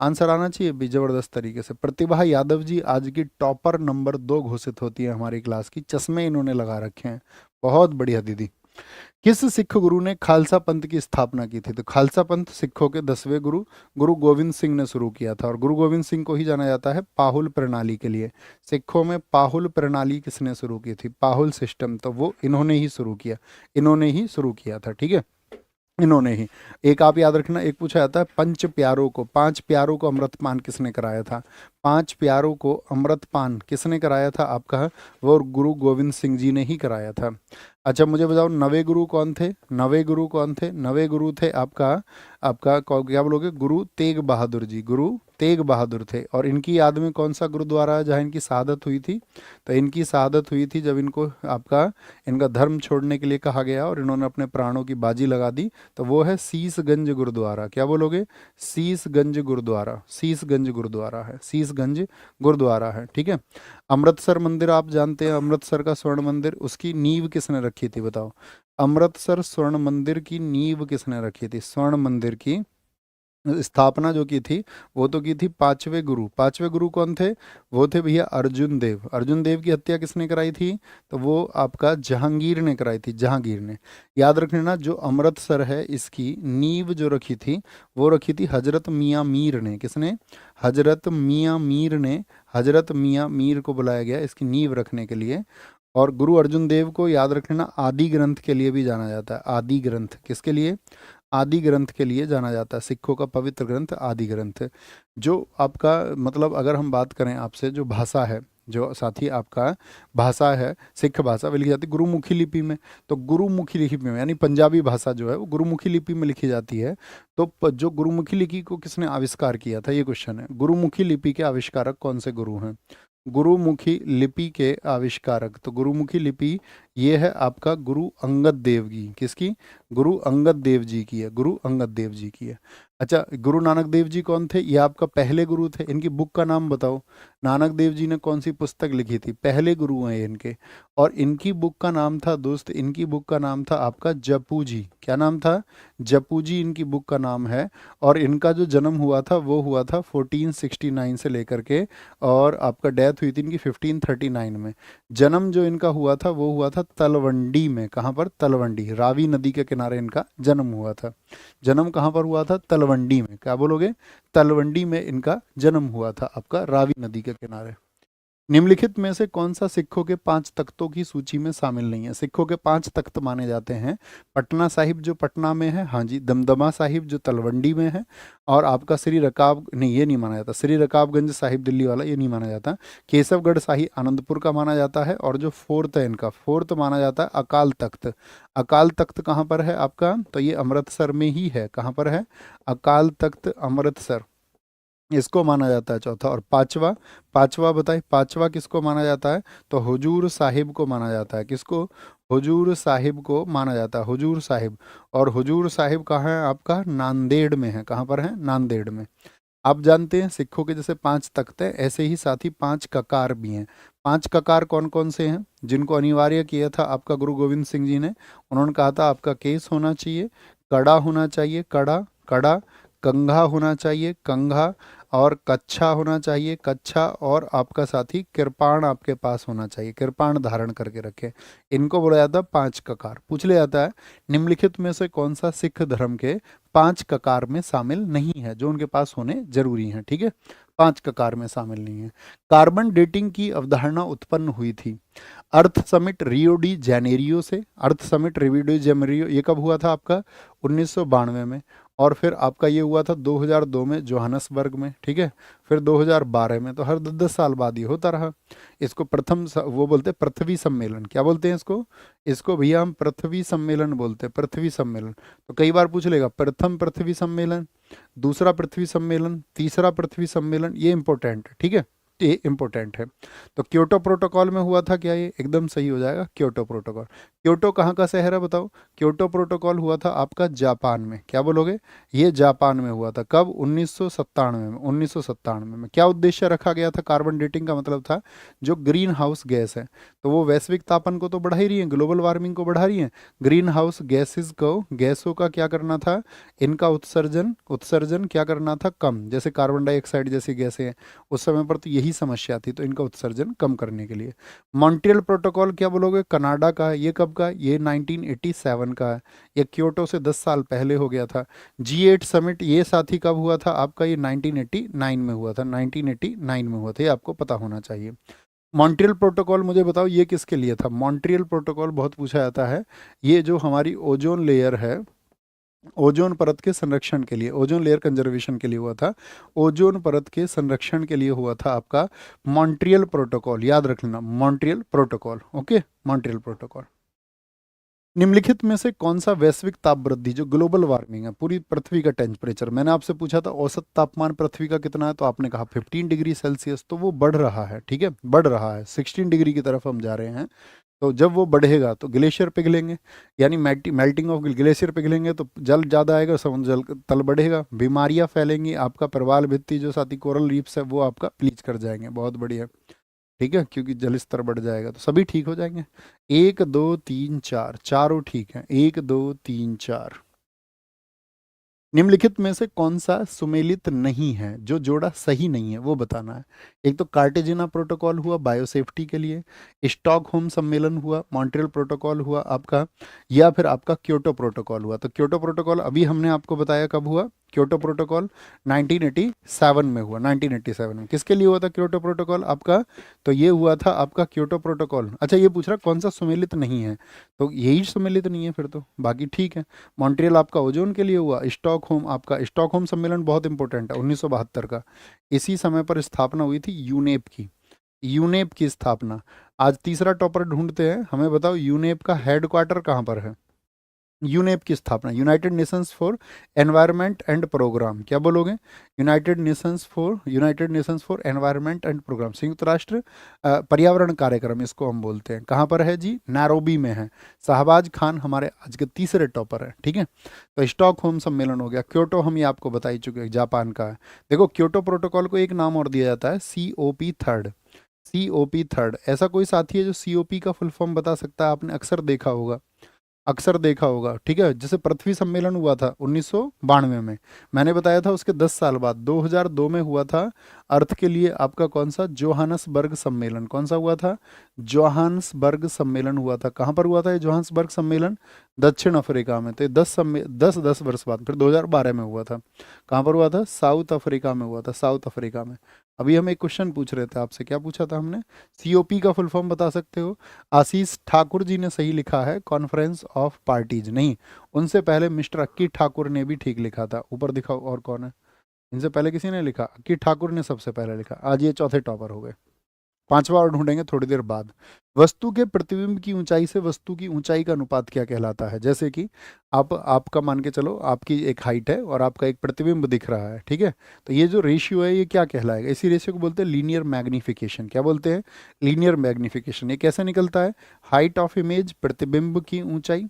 आंसर आना चाहिए भी जबरदस्त तरीके से। प्रतिभा यादव जी आज की टॉपर नंबर 2 घोषित होती है हमारी क्लास की, चश्मे इन्होंने लगा रखे हैं, बहुत बढ़िया दीदी। किस सिख गुरु ने खालसा पंथ की स्थापना की थी, तो खालसा पंथ सिखों के 10वें गुरु गुरु गोविंद सिंह ने शुरू किया था, और गुरु गोविंद सिंह को ही जाना जाता है पाहुल प्रणाली के लिए। सिखों में पाहुल प्रणाली किसने शुरू की थी, पाहुल सिस्टम, तो वो इन्होंने ही शुरू किया, इन्होंने ही शुरू किया था, ठीक है, इन्होंने ही। एक आप याद रखना, एक पूछा जाता है पंच प्यारों को, पांच प्यारों को अमृतपान किसने कराया था, पांच प्यारों को अमृतपान किसने कराया था आपका, वो गुरु गोविंद सिंह जी ने ही कराया था। अच्छा मुझे बताओ नवे गुरु कौन थे, नवे गुरु कौन थे, नवे गुरु थे आपका, आपका क्या बोलोगे, गुरु तेग बहादुर जी, गुरु तेग बहादुर थे। और इनकी याद में कौन सा गुरुद्वारा है जहाँ इनकी शहादत हुई थी, तो इनकी शहादत हुई थी जब इनको आपका इनका धर्म छोड़ने के लिए कहा गया और इन्होंने अपने प्राणों की बाजी लगा दी, तो वो है शीसगंज गुरुद्वारा। क्या बोलोगे, शीसगंज गुरुद्वारा, शीसगंज गुरुद्वारा है, शीसगंज गुरुद्वारा है, ठीक है। अमृतसर मंदिर आप जानते हैं, अमृतसर का स्वर्ण मंदिर, उसकी नींव किसने रखी थी बताओ, अमृतसर स्वर्ण मंदिर की नींव किसने रखी थी, स्वर्ण मंदिर की स्थापना जो की थी वो तो की थी पांचवें गुरु। पांचवें गुरु कौन थे, वो थे भैया अर्जुन देव। अर्जुन देव की हत्या किसने कराई थी, तो वो आपका जहांगीर ने कराई थी, जहांगीर ने। याद रखना जो अमृतसर है इसकी नींव जो रखी थी वो रखी थी हजरत मियाँ मीर ने, किसने, हजरत मियाँ मीर ने, हजरत मियाँ मीर को बुलाया गया इसकी नींव रखने के लिए। और गुरु अर्जुन देव को याद रखना आदि ग्रंथ के लिए भी जाना जाता है, आदि ग्रंथ किसके लिए, आदि ग्रंथ के लिए जाना जाता है, सिखों का पवित्र ग्रंथ आदि ग्रंथ। जो आपका मतलब अगर हम बात करें आपसे, जो भाषा है, जो साथी आपका भाषा है सिख भाषा, वो लिखी जाती है गुरुमुखी लिपि में। तो गुरुमुखी लिपि में यानी पंजाबी भाषा जो है वो गुरुमुखी लिपि में लिखी जाती है। तो जो गुरुमुखी लिपि को किसने आविष्कार किया था, ये क्वेश्चन है। गुरुमुखी लिपि के आविष्कारक कौन से गुरु हैं, गुरुमुखी लिपि के आविष्कारक, तो गुरुमुखी लिपि ये है आपका गुरु अंगद देव की, किसकी, गुरु अंगद देव जी की है, गुरु अंगद देव जी की है। अच्छा गुरु नानक देव जी कौन थे, ये आपका पहले गुरु थे, इनकी बुक का नाम बताओ, नानक देव जी ने कौन सी पुस्तक लिखी थी, पहले गुरु हैं ये इनके। और इनकी बुक का नाम था दोस्त, इनकी बुक का नाम था आपका जपू जी, क्या नाम था, जपू जी इनकी बुक का नाम है। और इनका जो जन्म हुआ था वो हुआ था 1469 से लेकर के, और आपका डेथ हुई थी इनकी 1539 में। जन्म जो इनका हुआ था वो हुआ था तलवंडी में, कहाँ पर, तलवंडी, रावी नदी के किनारे इनका जन्म हुआ था। जन्म कहाँ पर हुआ था, तलवंडी में, क्या बोलोगे, तलवंडी में इनका जन्म हुआ था आपका, रावी नदी के किनारे। निम्नलिखित में से कौन सा सिखों के 5 तख्तों की सूची में शामिल नहीं है, सिखों के 5 तख्त माने जाते हैं, पटना साहिब जो पटना में है, हाँ जी, दमदमा साहिब जो तलवंडी में है, और आपका श्री रकाब, नहीं ये नहीं माना जाता, श्री रकाबगंज साहिब दिल्ली वाला ये नहीं माना जाता, केशवगढ़ शाही आनंदपुर का माना जाता है, और जो फोर्थ है इनका, फोर्थ माना जाता है अकाल तख्त। अकाल तख्त कहाँ पर है आपका, तो ये अमृतसर में ही है, कहाँ पर है, अकाल तख्त अमृतसर, इसको माना जाता है चौथा। और पांचवा, पांचवा बताए, पांचवा किसको माना जाता है, तो हुजूर साहिब को माना जाता है, किसको, हुजूर साहिब को माना जाता है, हुजूर साहिब। और हुजूर साहिब कहाँ है आपका, नांदेड़ में है, कहाँ पर है, नांदेड़ में। आप जानते हैं सिखों के जैसे 5 तख्त हैं ऐसे ही साथ ही 5 ककार भी हैं। 5 ककार कौन कौन से हैं, जिनको अनिवार्य किया था आपका गुरु गोविंद सिंह जी ने, उन्होंने कहा था आपका केस होना चाहिए, कड़ा होना चाहिए, कड़ा, कड़ा, कंघा होना चाहिए, कंघा, और कच्छा होना चाहिए, कच्छा, और आपका साथी कृपाण आपके पास होना चाहिए, कृपाण धारण करके रखे। इनको बोला जाता है 5 ककार। पूछ लिया जाता है निम्नलिखित में से कौन सा सिख धर्म के 5 ककार में शामिल नहीं है, जो उनके पास होने जरूरी हैं, ठीक है, 5 ककार में शामिल नहीं है। कार्बन डेटिंग की अवधारणा उत्पन्न हुई थी अर्थ समिट रियो डी जेनेरियो से, अर्थ समिट रियो डी जेनेरियो ये कब हुआ था आपका, 1992 में। और फिर आपका ये हुआ था 2002 में जोहानसबर्ग में, ठीक है, फिर 2012 में। तो हर 10-10 साल बाद ये होता रहा। इसको वो बोलते हैं पृथ्वी सम्मेलन, क्या बोलते हैं इसको, इसको भैया हम पृथ्वी सम्मेलन बोलते हैं, पृथ्वी सम्मेलन। तो कई बार पूछ लेगा प्रथम पृथ्वी सम्मेलन, दूसरा पृथ्वी सम्मेलन, तीसरा पृथ्वी सम्मेलन, ये इंपॉर्टेंट है, ठीक है। ये इंपॉर्टेंट है। तो क्योटो प्रोटोकॉल में हुआ था क्या, ये एकदम सही हो जाएगा क्योटो प्रोटोकॉल। क्योटो कहाँ का शहर है बताओ? क्योटो प्रोटोकॉल हुआ था आपका जापान में। क्या बोलोगे? ये जापान में हुआ था। कब? 1997 में। 1997 में क्या उद्देश्य रखा गया था? कार्बन डेटिंग का मतलब था जो ग्रीन हाउस गैस है, तो वो वैश्विक तापन को तो बढ़ा ही रही है, ग्लोबल वार्मिंग को बढ़ा रही है। ग्रीन हाउस गैसेस को, गैसों का क्या करना था? इनका उत्सर्जन उत्सर्जन क्या करना था? कम। जैसे कार्बन डाइऑक्साइड जैसी गैसें हैं, उस समय पर तो यही समस्या थी, तो इनका उत्सर्जन कम करने के लिए। मॉन्ट्रियल प्रोटोकॉल क्या बोलोगे? कनाडा का है। ये कब का है? ये 1987 का है। ये क्योटो से 10 साल पहले हो गया था। G8 समिट ये साथी कब हुआ था आपका? ये 1989 में हुआ था। 1989 में हुआ था, ये आपको पता होना चाहिए। मॉन्ट्रियल प्रोटोकॉल मुझे बताओ ये किसके लिए था? मॉन्ट्रियल प्रोटोकॉल बहुत पूछा जाता है। ये जो हमारी ओजोन लेयर है, ओजोन परत के संरक्षण के लिए, ओजोन लेयर कंजर्वेशन के लिए हुआ था। ओजोन परत के संरक्षण के लिए हुआ था आपका मॉन्ट्रियल प्रोटोकॉल। याद रख लेना, Montreal protocol. Okay, Montreal protocol. निम्नलिखित में से कौन सा वैश्विक ताप वृद्धि, जो ग्लोबल वार्मिंग है, पूरी पृथ्वी का टेम्परेचर, मैंने आपसे पूछा था औसत तापमान पृथ्वी का कितना है, तो आपने कहा 15 डिग्री सेल्सियस, तो वो बढ़ रहा है। ठीक है, बढ़ रहा है, 16 डिग्री की तरफ हम जा रहे हैं। तो जब वो बढ़ेगा तो ग्लेशियर पिघलेंगे, यानी मेल्टिंग ऑफ ग्लेशियर पिघलेंगे तो जल ज़्यादा आएगा, समुद्र जल तल बढ़ेगा, बीमारियां फैलेंगी, आपका प्रवाल भित्ति जो साथी कोरल रीफ्स है वो आपका ब्लीच कर जाएंगे। बहुत बढ़िया। ठीक है, क्योंकि जल स्तर बढ़ जाएगा तो सभी ठीक हो जाएंगे। 1 2 3 4, चारों ठीक हैं। 1 2 3 4। निम्नलिखित में से कौन सा सुमेलित नहीं है, जो जोड़ा सही नहीं है वो बताना है। एक तो कार्टेजिना प्रोटोकॉल हुआ बायोसेफ्टी के लिए, स्टॉकहोम सम्मेलन हुआ, मॉन्ट्रियल प्रोटोकॉल हुआ आपका, या फिर आपका क्योटो प्रोटोकॉल हुआ। तो क्योटो प्रोटोकॉल अभी हमने आपको बताया कब हुआ। क्योटो प्रोटोकॉल 1987 में हुआ। 1987 में किसके लिए हुआ था क्योटो प्रोटोकॉल आपका? तो ये हुआ था आपका क्योटो प्रोटोकॉल। अच्छा, ये पूछ रहा कौन सा सुमेलित नहीं है, तो यही सुमेलित नहीं है फिर तो, बाकी ठीक है। मॉन्ट्रियल आपका ओजोन के लिए हुआ। स्टॉकहोम आपका, स्टॉकहोम सम्मेलन बहुत इंपॉर्टेंट है, 1972 का। इसी समय पर स्थापना हुई थी यूनेप की। यूनेप की स्थापना। आज तीसरा टॉपर ढूंढते हैं, हमें बताओ यूनेप का हेडक्वार्टर कहाँ पर है? यूनेप की स्थापना, United Nations for environment and programme. क्या बोलोगे? United Nations for environment and programme, संयुक्त राष्ट्र पर्यावरण कार्यक्रम इसको हम बोलते हैं। कहाँ पर है जी? नैरोबी में है। शाहबाज खान हमारे आज के तीसरे टॉपर है। ठीक है, तो स्टॉकहोम सम्मेलन हो गया। क्योटो हम ये आपको बता ही चुके हैं, जापान का है। देखो, क्योटो प्रोटोकॉल को एक नाम और दिया जाता है, COP थर्ड। COP third. ऐसा कोई साथी है जो COP का फुल फॉर्म बता सकता है? आपने अक्सर देखा होगा, अक्सर देखा होगा। ठीक है, जैसे पृथ्वी सम्मेलन हुआ था 1992 में, मैंने बताया था उसके 10 साल बाद 2002 में हुआ था अर्थ के लिए आपका कौन सा? जोहानसबर्ग सम्मेलन। कौन सा हुआ था? जोहानसबर्ग सम्मेलन हुआ था। कहाँ पर हुआ था ये जोहानसबर्ग सम्मेलन? दक्षिण अफ्रीका में। तो ये 10 वर्ष बाद फिर 2012 में हुआ था। कहाँ पर हुआ था? साउथ अफ्रीका में हुआ था, साउथ अफ्रीका में। अभी हम एक क्वेश्चन पूछ रहे थे आपसे, क्या पूछा था हमने? COP का फुल फॉर्म बता सकते हो? आशीष ठाकुर जी ने सही लिखा है, कॉन्फ्रेंस ऑफ पार्टीज। नहीं, उनसे पहले मिस्टर अक्की ठाकुर ने भी ठीक लिखा था। ऊपर दिखाओ और कौन है? इनसे पहले किसी ने लिखा? अक्की ठाकुर ने सबसे पहले लिखा। आज ये चौथे टॉपर हो गए। पांचवा और ढूंढेंगे थोड़ी देर बाद। वस्तु के प्रतिबिंब की ऊंचाई से वस्तु की ऊंचाई का अनुपात क्या कहलाता है? जैसे कि आप, आपका मान के चलो आपकी एक हाइट है और आपका एक प्रतिबिंब दिख रहा है। ठीक है, तो ये जो रेशियो है ये क्या कहलाएगा? इसी रेशियो को बोलते हैं लीनियर मैग्निफिकेशन। क्या बोलते हैं? Linear magnification. ये कैसे निकलता है? हाइट ऑफ इमेज, प्रतिबिंब की ऊंचाई।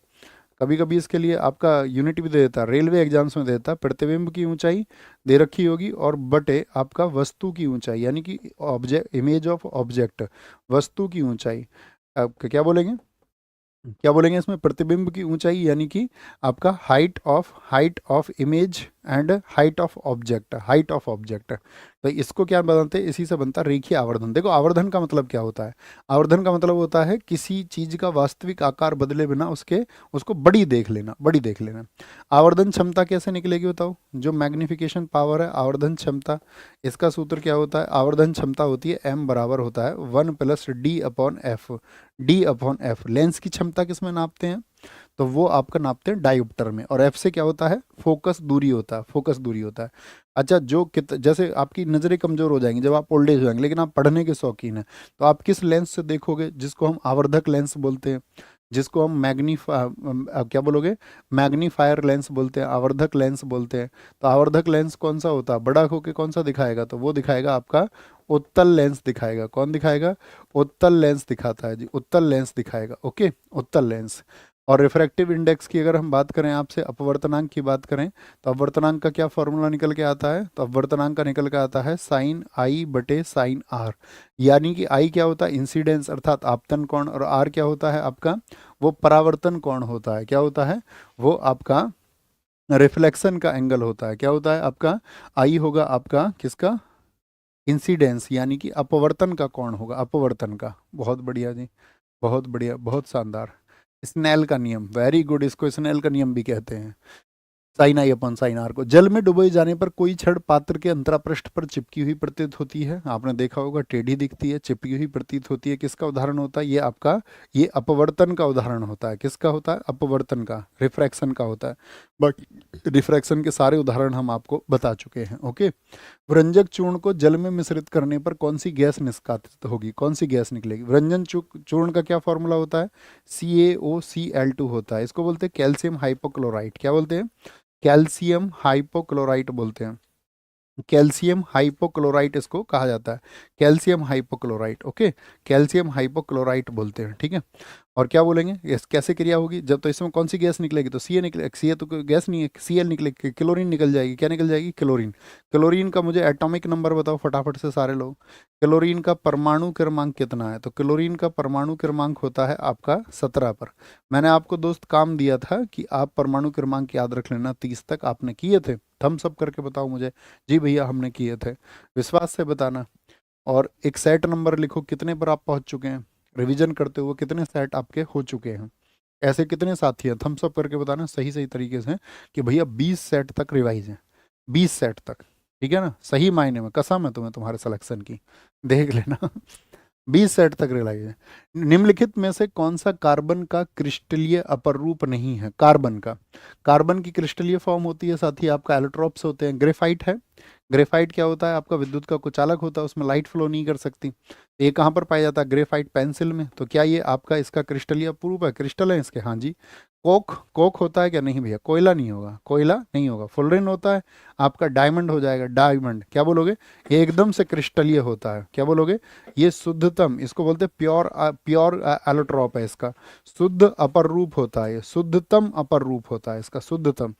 कभी कभी इसके लिए आपका यूनिट भी दे देता है, रेलवे एग्जाम्स में दे देता है। प्रतिबिंब की ऊंचाई दे रखी होगी और बटे आपका वस्तु की ऊंचाई, यानी कि ऑब्जेक्ट, इमेज ऑफ ऑब्जेक्ट, वस्तु की ऊंचाई। आप क्या बोलेंगे? क्या बोलेंगे इसमें? प्रतिबिंब की ऊंचाई यानी कि आपका height of image and height of object, height of object. तो इसको क्या बनाते हैं? इसी से बनता है रेखीय आवर्धन। देखो, आवर्धन का मतलब क्या होता है? आवर्धन का मतलब होता है किसी चीज का वास्तविक आकार बदले बिना उसको बड़ी देख लेना, बड़ी देख लेना। आवर्धन क्षमता कैसे निकलेगी बताओ? जो मैग्निफिकेशन पावर है, आवर्धन क्षमता, इसका सूत्र क्या होता है? आवर्धन क्षमता होती है M बराबर होता है 1 + D/F। लेंस की क्षमता किस में नापते हैं? तो वो आपका नापते हैं डायोप्टर में। और F से क्या होता है? फोकस दूरी होता है, फोकस दूरी होता है। अच्छा, जैसे आपकी नज़रें कमज़ोर हो जाएंगी जब आप ओल्ड एज हो जाएंगे, लेकिन आप पढ़ने के शौकीन हैं, तो आप किस लेंस से देखोगे? जिसको हम आवर्धक लेंस बोलते हैं। जिसको हम क्या बोलोगे, मैग्नीफायर लेंस बोलते हैं, आवर्धक लेंस बोलते हैं। तो आवर्धक लेंस कौन सा होता है, बड़ा होके कौन सा दिखाएगा, तो वो दिखाएगा आपका उत्तल लेंस दिखाएगा। कौन दिखाएगा, उत्तल लेंस दिखाता है जी, उत्तल लेंस दिखाएगा। ओके, उत्तल लेंस। और रिफ्रैक्टिव इंडेक्स की अगर हम बात करें, आपसे अपवर्तनांक की बात करें, तो अपवर्तनांक का क्या फॉर्मूला निकल के आता है, तो अपवर्तनांक का निकल के आता है साइन आई बटे साइन आर। यानी कि आई क्या होता है, इंसिडेंस अर्थात आपतन कोण, और आर क्या होता है आपका, वो परावर्तन कोण होता है। क्या होता है, वो आपका रिफ्लेक्शन का एंगल होता है। क्या होता है आपका, आई होगा आपका किसका, इंसिडेंस, यानी कि अपवर्तन का कोण होगा, अपवर्तन का। बहुत बढ़िया जी, बहुत बढ़िया, बहुत शानदार। स्नेल का नियम, वेरी गुड, इसको स्नेल का नियम भी कहते हैं। Sine i upon sine r को, जल में डुबोए जाने पर कोई छड़ पात्र के अंतरापृष्ठ पर चिपकी हुई प्रतीत होती है। आपने देखा होगा, टेढ़ी दिखती है, चिपकी हुई प्रतीत होती है। किसका उदाहरण होता है ये आपका, ये अपवर्तन का उदाहरण होता है। किसका होता है, अपवर्तन का, रिफ्रैक्शन का होता है। बट रिफ्रैक्शन के सारे उदाहरण हम आपको बता चुके हैं। ओके, व्रंजक चूर्ण को जल में मिश्रित करने पर कौन सी गैस निष्कासित होगी, कौन सी गैस निकलेगी। व्रंजन चूर्ण का क्या फॉर्मूला होता है, CaOCl2 होता है। इसको बोलते हैं कैल्शियम हाइपोक्लोराइट। क्या बोलते हैं, कैल्शियम हाइपोक्लोराइट बोलते हैं। कैल्शियम हाइपोक्लोराइट इसको कहा जाता है, calcium hypochlorite. Okay, calcium hypochlorite बोलते हैं। ठीक है, और क्या बोलेंगे, ये कैसे क्रिया होगी, जब तो इसमें कौन सी गैस निकलेगी, तो सी ए निकले, सी ए तो कोई गैस नहीं है, Cl निकलेगी, क्लोरीन निकल जाएगी। क्या निकल जाएगी, क्लोरीन। क्लोरीन का मुझे एटॉमिक नंबर बताओ फटाफट से सारे लोग। क्लोरीन का परमाणु क्रमांक कितना है, तो क्लोरीन का परमाणु क्रमांक होता है आपका 17 पर। मैंने आपको दोस्त काम दिया था कि आप परमाणु क्रमांक याद रख लेना, 30 तक आपने किए थे। थम्स अप करके बताओ मुझे, जी भैया हमने किए थे, विश्वास से बताना। और एक सेट नंबर लिखो, कितने पर आप पहुंच चुके हैं, रिवीजन करते हुए कितने सेट आपके हो चुके हैं। ऐसे कितने साथी हैं, थम्स अप करके बताना सही सही तरीके से कि भैया 20 सेट तक रिवाइज है, 20 सेट तक। ठीक है ना, सही मायने में कसम है तुम्हें तुम्हारे सिलेक्शन की, देख लेना। 20 सेट तक रिलाइज है। निम्नलिखित में से कौन सा कार्बन का क्रिस्टलीय अपर रूप नहीं है, कार्बन का, कार्बन की क्रिस्टलीय फॉर्म होती है साथ ही आपका एलोट्रॉप्स होते हैं। ग्रेफाइट है, ग्रेफाइट क्या होता है आपका, विद्युत का कुचालक होता है, उसमें लाइट फ्लो नहीं कर सकती। ये कहाँ पर पाया जाता है, ग्रेफाइट पेंसिल में। तो क्या ये आपका इसका क्रिस्टलीय अपूर्व है, क्रिस्टल है इसके, हाँ जी। कोक, कोक होता है क्या, नहीं भैया, कोयला नहीं होगा, कोयला नहीं होगा। फुलरिन होता है आपका, डायमंड हो जाएगा, डायमंड। क्या बोलोगे, ये एकदम से क्रिस्टलीय होता है। क्या बोलोगे, ये शुद्धतम, इसको बोलते हैं प्योर, प्योर एलोट्रॉप है इसका, शुद्ध अपर रूप होता है, ये शुद्धतम अपर रूप होता है इसका, शुद्धतम।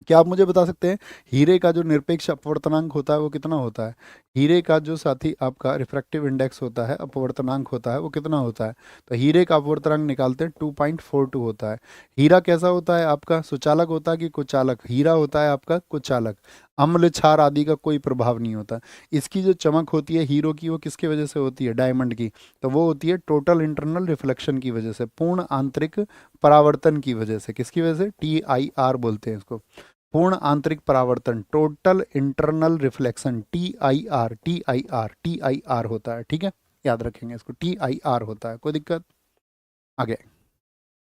क्या आप मुझे बता सकते हैं हीरे का जो निरपेक्ष अपवर्तनांक होता है वो कितना होता है, हीरे का जो साथी आपका रिफ्रैक्टिव इंडेक्स होता है, अपवर्तनांक होता है, वो कितना होता है, तो हीरे का अपवर्तनांक निकालते हैं 2.42 होता है। हीरा कैसा होता है आपका, सुचालक होता है कि कुचालक, हीरा होता है आपका कुचालक, अम्ल क्षार आदि का कोई प्रभाव नहीं होता। इसकी जो चमक होती है हीरो की, वो किसकी वजह से होती है, डायमंड की, तो वो होती है टोटल इंटरनल रिफ्लेक्शन की वजह से, पूर्ण आंतरिक परावर्तन की वजह से। किसकी वजह से, TIR बोलते हैं इसको, पूर्ण आंतरिक परावर्तन, total internal reflection, T I R होता है। ठीक है, याद रखेंगे इसको, TIR होता है। कोई दिक्कत, आगे।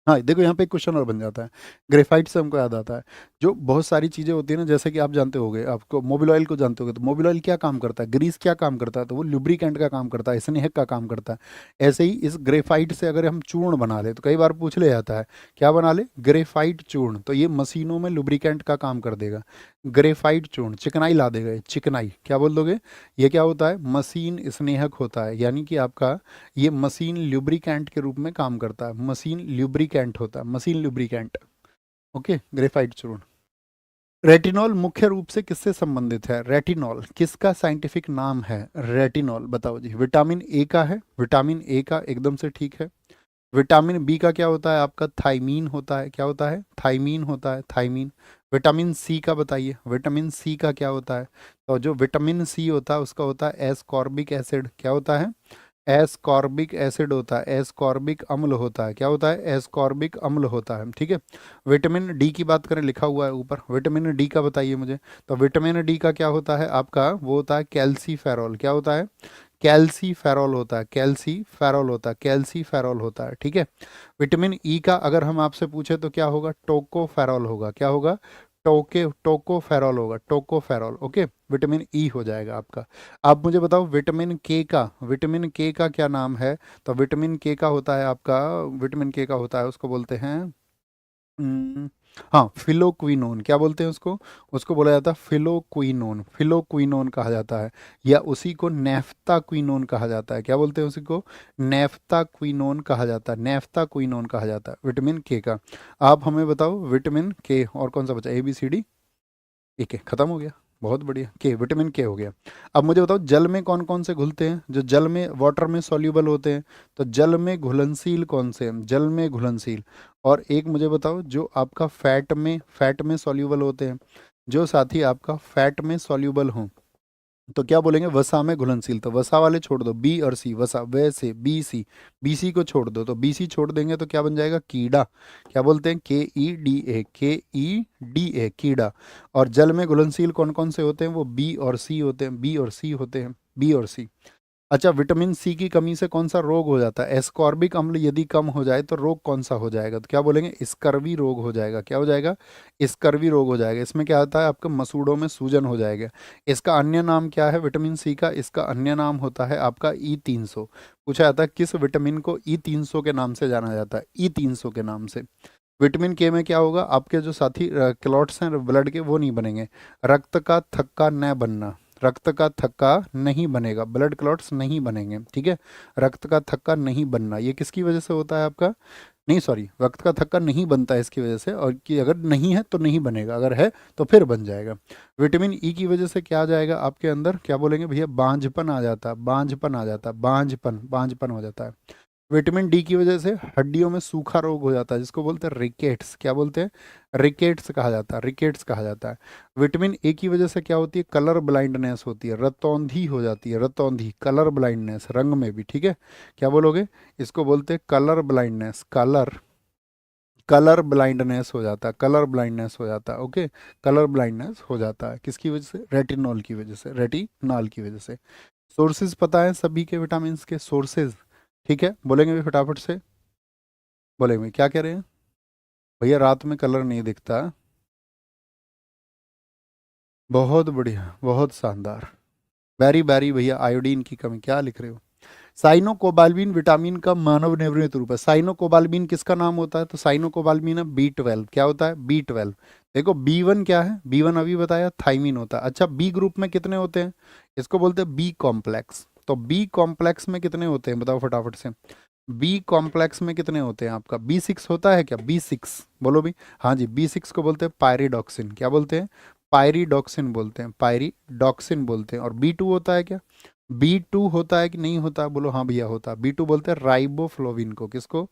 हाँ देखो, यहाँ पे एक क्वेश्चन और बन जाता है, ग्रेफाइट से हमको याद आता है, जो बहुत सारी चीज़ें होती है ना, जैसे कि आप जानते होगे, आपको मोबिल ऑयल को जानते होगे, तो मोबिल ऑयल क्या काम करता है, ग्रीस क्या काम करता है, तो वो लुब्रिकेंट का काम करता है, स्नेहक का काम करता है। ऐसे ही इस ग्रेफाइट से अगर हम चूर्ण बना ले, तो कई बार पूछ ले जाता है, क्या बना ले, ग्रेफाइट चूर्ण, तो ये मशीनों में लुब्रिकेंट का काम कर देगा। ग्रेफाइट चूर्ण चिकनाई ला देगा, ये चिकनाई, क्या बोल दोगे, ये क्या होता है, मशीन स्नेहक होता है, यानी कि आपका ये मशीन ल्यूब्रिकेंट के रूप में काम करता है, मशीन ल्यूब्रिकेंट होता है, मशीन ल्यूब्रिकेंट। ओके, ग्रेफाइट चूर्ण। रेटिनॉल मुख्य रूप से किससे संबंधित है, रेटिनॉल किसका साइंटिफिक नाम है, रेटिनॉल बताओ जी। विटामिन ए का है, विटामिन ए का, एकदम से ठीक है। विटामिन बी का क्या होता है आपका, थाइमीन होता है। क्या होता है, थाइमीन होता है, थाइमीन। विटामिन सी का बताइए, विटामिन सी का क्या होता है, तो जो विटामिन सी होता है उसका होता है एस्कॉर्बिक एसिड। क्या होता है, एस्कॉर्बिक एसिड होता है, एस्कॉर्बिक अम्ल होता है। क्या होता है, एस्कॉर्बिक अम्ल होता है। ठीक है, विटामिन डी की बात करें, लिखा हुआ है ऊपर, विटामिन डी का बताइए मुझे, तो विटामिन डी का क्या होता है आपका, वो होता है कैल्सीफेरॉल। क्या होता है, कैल्सीफेरॉल होता है, कैल्सीफेरॉल होता है, कैल्सीफेरॉल होता है। ठीक है, विटामिन ई का अगर हम आपसे पूछे तो क्या होगा, टोकोफेरॉल होगा। क्या होगा, टोकोफेरॉल होगा, टोकोफेरॉल। ओके, विटामिन ई हो जाएगा आपका। आप मुझे बताओ विटामिन के का क्या नाम है? तो विटामिन के का होता है आपका, विटामिन के का होता है, उसको बोलते हैं हम्म, हाँ, फिलोक्विनोन। क्या बोलते हैं उसको? उसको बोला जाता है फिलोक्विनोन, फिलोक्विनोन कहा जाता है, या उसी को नेफ्ताक्विनोन कहा जाता है। क्या बोलते हैं उसी को? नेफ्ताक्विनोन कहा जाता है, नेफ्ताक्विनोन कहा जाता है विटामिन के का। आप हमें बताओ विटामिन के और कौन सा बचा? ए बी सी डी, ठीक है, खत्म हो गया। बहुत बढ़िया, के, विटामिन के हो गया। अब मुझे बताओ जल में कौन कौन से घुलते हैं, जो जल में वाटर में सॉल्यूबल होते हैं? तो जल में घुलनशील कौन से हैं? जल में घुलनशील। और एक मुझे बताओ जो आपका फैट में सॉल्यूबल होते हैं, जो साथी आपका फैट में सॉल्यूबल हों, तो क्या बोलेंगे? वसा में घुलनशील। तो वसा वाले छोड़ दो, बी और सी, वसा, वैसे बी सी, बी सी को छोड़ दो, तो बी सी छोड़ देंगे तो क्या बन जाएगा? कीड़ा। क्या बोलते हैं? के ई डी ए, के ई डी ए, कीड़ा। और जल में घुलनशील कौन कौन से होते हैं? वो बी और सी होते हैं, बी और सी होते हैं, बी और सी। अच्छा, विटामिन सी की कमी से कौन सा रोग हो जाता है? एस्कॉर्बिक अम्ल यदि कम हो जाए तो रोग कौन सा हो जाएगा? तो क्या बोलेंगे? स्कर्वी रोग हो जाएगा। क्या हो जाएगा? स्कर्वी रोग हो जाएगा। इसमें क्या होता है? आपके मसूड़ों में सूजन हो जाएगा। इसका अन्य नाम क्या है विटामिन सी का? इसका अन्य नाम होता है आपका E300। पूछा जाता है किस विटामिन को E300 के नाम से जाना जाता है? E300 के नाम से। विटामिन के में क्या होगा? आपके जो साथी क्लॉट्स हैं ब्लड के, वो नहीं बनेंगे। रक्त का थक्का न बनना, रक्त का थक्का नहीं बनेगा, ब्लड क्लॉट्स नहीं बनेंगे, ठीक है। रक्त का थक्का नहीं बनना, ये किसकी वजह से होता है आपका? नहीं सॉरी, रक्त का थक्का नहीं बनता है इसकी वजह से, और कि अगर नहीं है तो नहीं बनेगा, अगर है तो फिर बन जाएगा। विटामिन ई की वजह से क्या आ जाएगा आपके अंदर? क्या बोलेंगे भैया? बांझपन आ जाता है, बांझपन आ जाता है, बांझपन, बांझपन हो जाता है। विटामिन डी की वजह से हड्डियों में सूखा रोग हो जाता है, जिसको बोलते हैं रिकेट्स। क्या बोलते हैं? रिकेट्स कहा जाता है, रिकेट्स कहा जाता है। विटामिन ए की वजह से क्या होती है? कलर ब्लाइंडनेस होती है, रतौंधी हो जाती है, रतौंधी, कलर ब्लाइंडनेस, रंग में भी, ठीक है। क्या बोलोगे? इसको बोलते हैं colour blindness, colour, colour blindness हो जाता है, कलर ब्लाइंडनेस हो जाता है। ओके, कलर ब्लाइंडनेस हो जाता है किसकी वजह से? रेटिनॉल की वजह से, रेटिनॉल की वजह से। सोर्सेज पता है सभी के विटामिन के सोर्सेज? ठीक है, बोलेंगे भी फटाफट से, बोलेंगे क्या कह रहे हैं भैया? रात में कलर नहीं दिखता। बहुत बढ़िया, बहुत शानदार, बैरी बैरी भैया। आयोडीन की कमी, क्या लिख रहे हो? साइनोकोबाल्बिन विटामिन का मानव निर्मित रूप है। साइनोकोबाल्बिन किसका नाम होता है? तो साइनोकोबाल्बिन है B12। क्या होता है? B12। देखो B1 क्या है? B1 अभी बताया, थाइमिन होता है। अच्छा, बी ग्रुप में कितने होते हैं? इसको बोलते हैं बी कॉम्प्लेक्स। तो बी कॉम्प्लेक्स में कितने होते हैं बताओ फटाफट से? बी कॉम्प्लेक्स में कितने होते हैं आपका? B6 होता है क्या? B6 बोलो भी। हाँ जी, B6 को बोलते हैं पायरिडॉक्सिन। क्या बोलते हैं? पायरिडॉक्सिन बोलते हैं, पायरिडॉक्सिन बोलते हैं। और B2 होता है क्या? B2 होता है कि नहीं होता? बोलो हाँ भैया होता है। B2 बोलते हैं राइबोफ्लोविन को। किसको?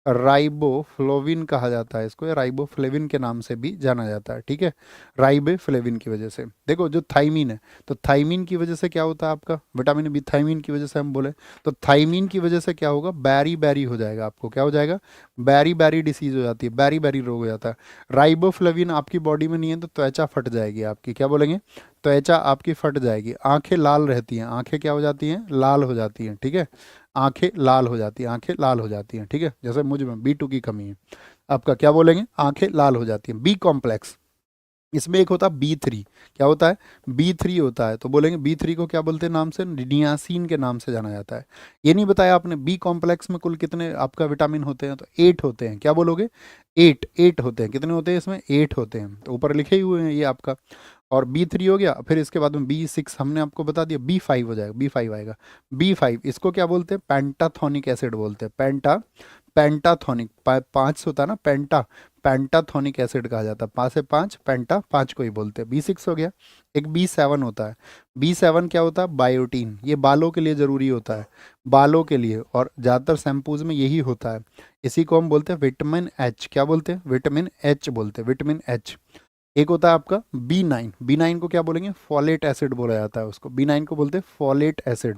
राइबोफ्लोविन कहा जाता है इसको, या राइबोफ्लेविन के नाम से भी जाना जाता है, ठीक है। राइबोफ्लेविन की वजह से। देखो जो थाइमिन है, तो थाइमिन की वजह से क्या होता है आपका? विटामिन बी, थाइमिन की वजह से हम बोले, तो थाइमिन की वजह से क्या होगा? बैरी बैरी हो जाएगा आपको। क्या हो जाएगा? बैरी बैरी डिसीज हो जाती है, बैरी बैरी रोग हो जाता है। राइबोफ्लेविन आपकी बॉडी में नहीं है तो त्वचा फट जाएगी आपकी। क्या बोलेंगे? त्वचा आपकी फट जाएगी। आंखें लाल रहती हैं, आंखें क्या हो जाती हैं? लाल हो जाती हैं, ठीक है। आंखें लाल हो जाती हैं, आंखें लाल हो जाती हैं, ठीक है। जैसे मुझ में B2 की कमी है, आपका क्या बोलेंगे? आंखें लाल हो जाती हैं। बी कॉम्प्लेक्स, इसमें एक होता है B3। क्या होता है? B3 होता है, तो बोलेंगे B3 को क्या बोलते हैं नाम से? नियासिन के नाम से जाना जाता है। ये नहीं बताया आपने बी कॉम्प्लेक्स में कुल कितने आपका विटामिन होते हैं? तो 8 होते हैं। क्या बोलोगे? 8 होते हैं। कितने होते हैं इसमें? 8 होते हैं, तो ऊपर लिखे ही हुए हैं ये आपका। और B3 हो गया, फिर इसके बाद में B6 हमने आपको बता दिया, B5 हो जाएगा, B5 आएगा। B5 इसको क्या बोलते हैं? पेंटाथोनिक एसिड बोलते हैं, पेंटाथोनिक, 5 होता है ना, पेंटाथोनिक एसिड कहा जाता है। 5 से 5, पेंटा 5 को ही बोलते हैं। B6 हो गया। एक B7 होता है। B7 क्या होता है? बायोटीन। ये बालों के लिए ज़रूरी होता है, बालों के लिए, और ज़्यादातर शैम्पूज में यही होता है। इसी को हम बोलते हैं विटामिन H। क्या बोलते हैं? विटामिन H बोलते हैं, विटामिन H। एक होता है आपका B9। B9 को क्या बोलेंगे? फॉलेट एसिड बोला जाता है उसको। B9 को बोलते हैं फॉलेट एसिड।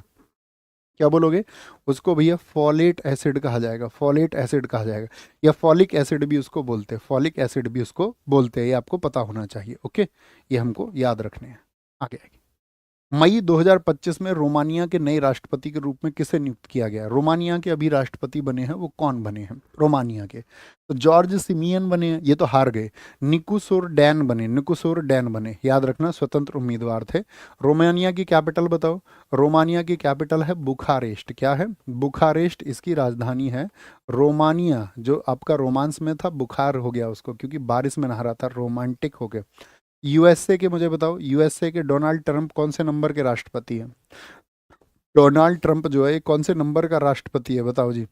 क्या बोलोगे? उसको भैया फॉलेट एसिड कहा जाएगा, फॉलेट एसिड कहा जाएगा, या फॉलिक एसिड भी उसको बोलते हैं, फॉलिक एसिड भी उसको बोलते हैं। ये आपको पता होना चाहिए, ओके। ये हमको याद रखने हैं। आगे आगे। मई 2025 में रोमानिया के नए राष्ट्रपति के रूप में किसे नियुक्त किया गया? रोमानिया के अभी राष्ट्रपति बने हैं वो कौन बने हैं रोमानिया के? तो जॉर्ज सिमियन बने हैं, ये तो हार गए। निकुसोर डैन बने, याद रखना, स्वतंत्र उम्मीदवार थे। रोमानिया की कैपिटल बताओ। रोमानिया की कैपिटल है बुखारेस्ट। क्या है? बुखारेस्ट इसकी राजधानी है। रोमानिया जो आपका रोमांस में था, बुखार हो गया उसको क्योंकि बारिश में नहा रहा था, रोमांटिक हो गया। यूएसए के मुझे बताओ, यूएसए के डोनाल्ड ट्रंप कौन से नंबर के राष्ट्रपति हैं? डोनाल्ड ट्रंप जो है ये कौन से नंबर का राष्ट्रपति है बताओ जी?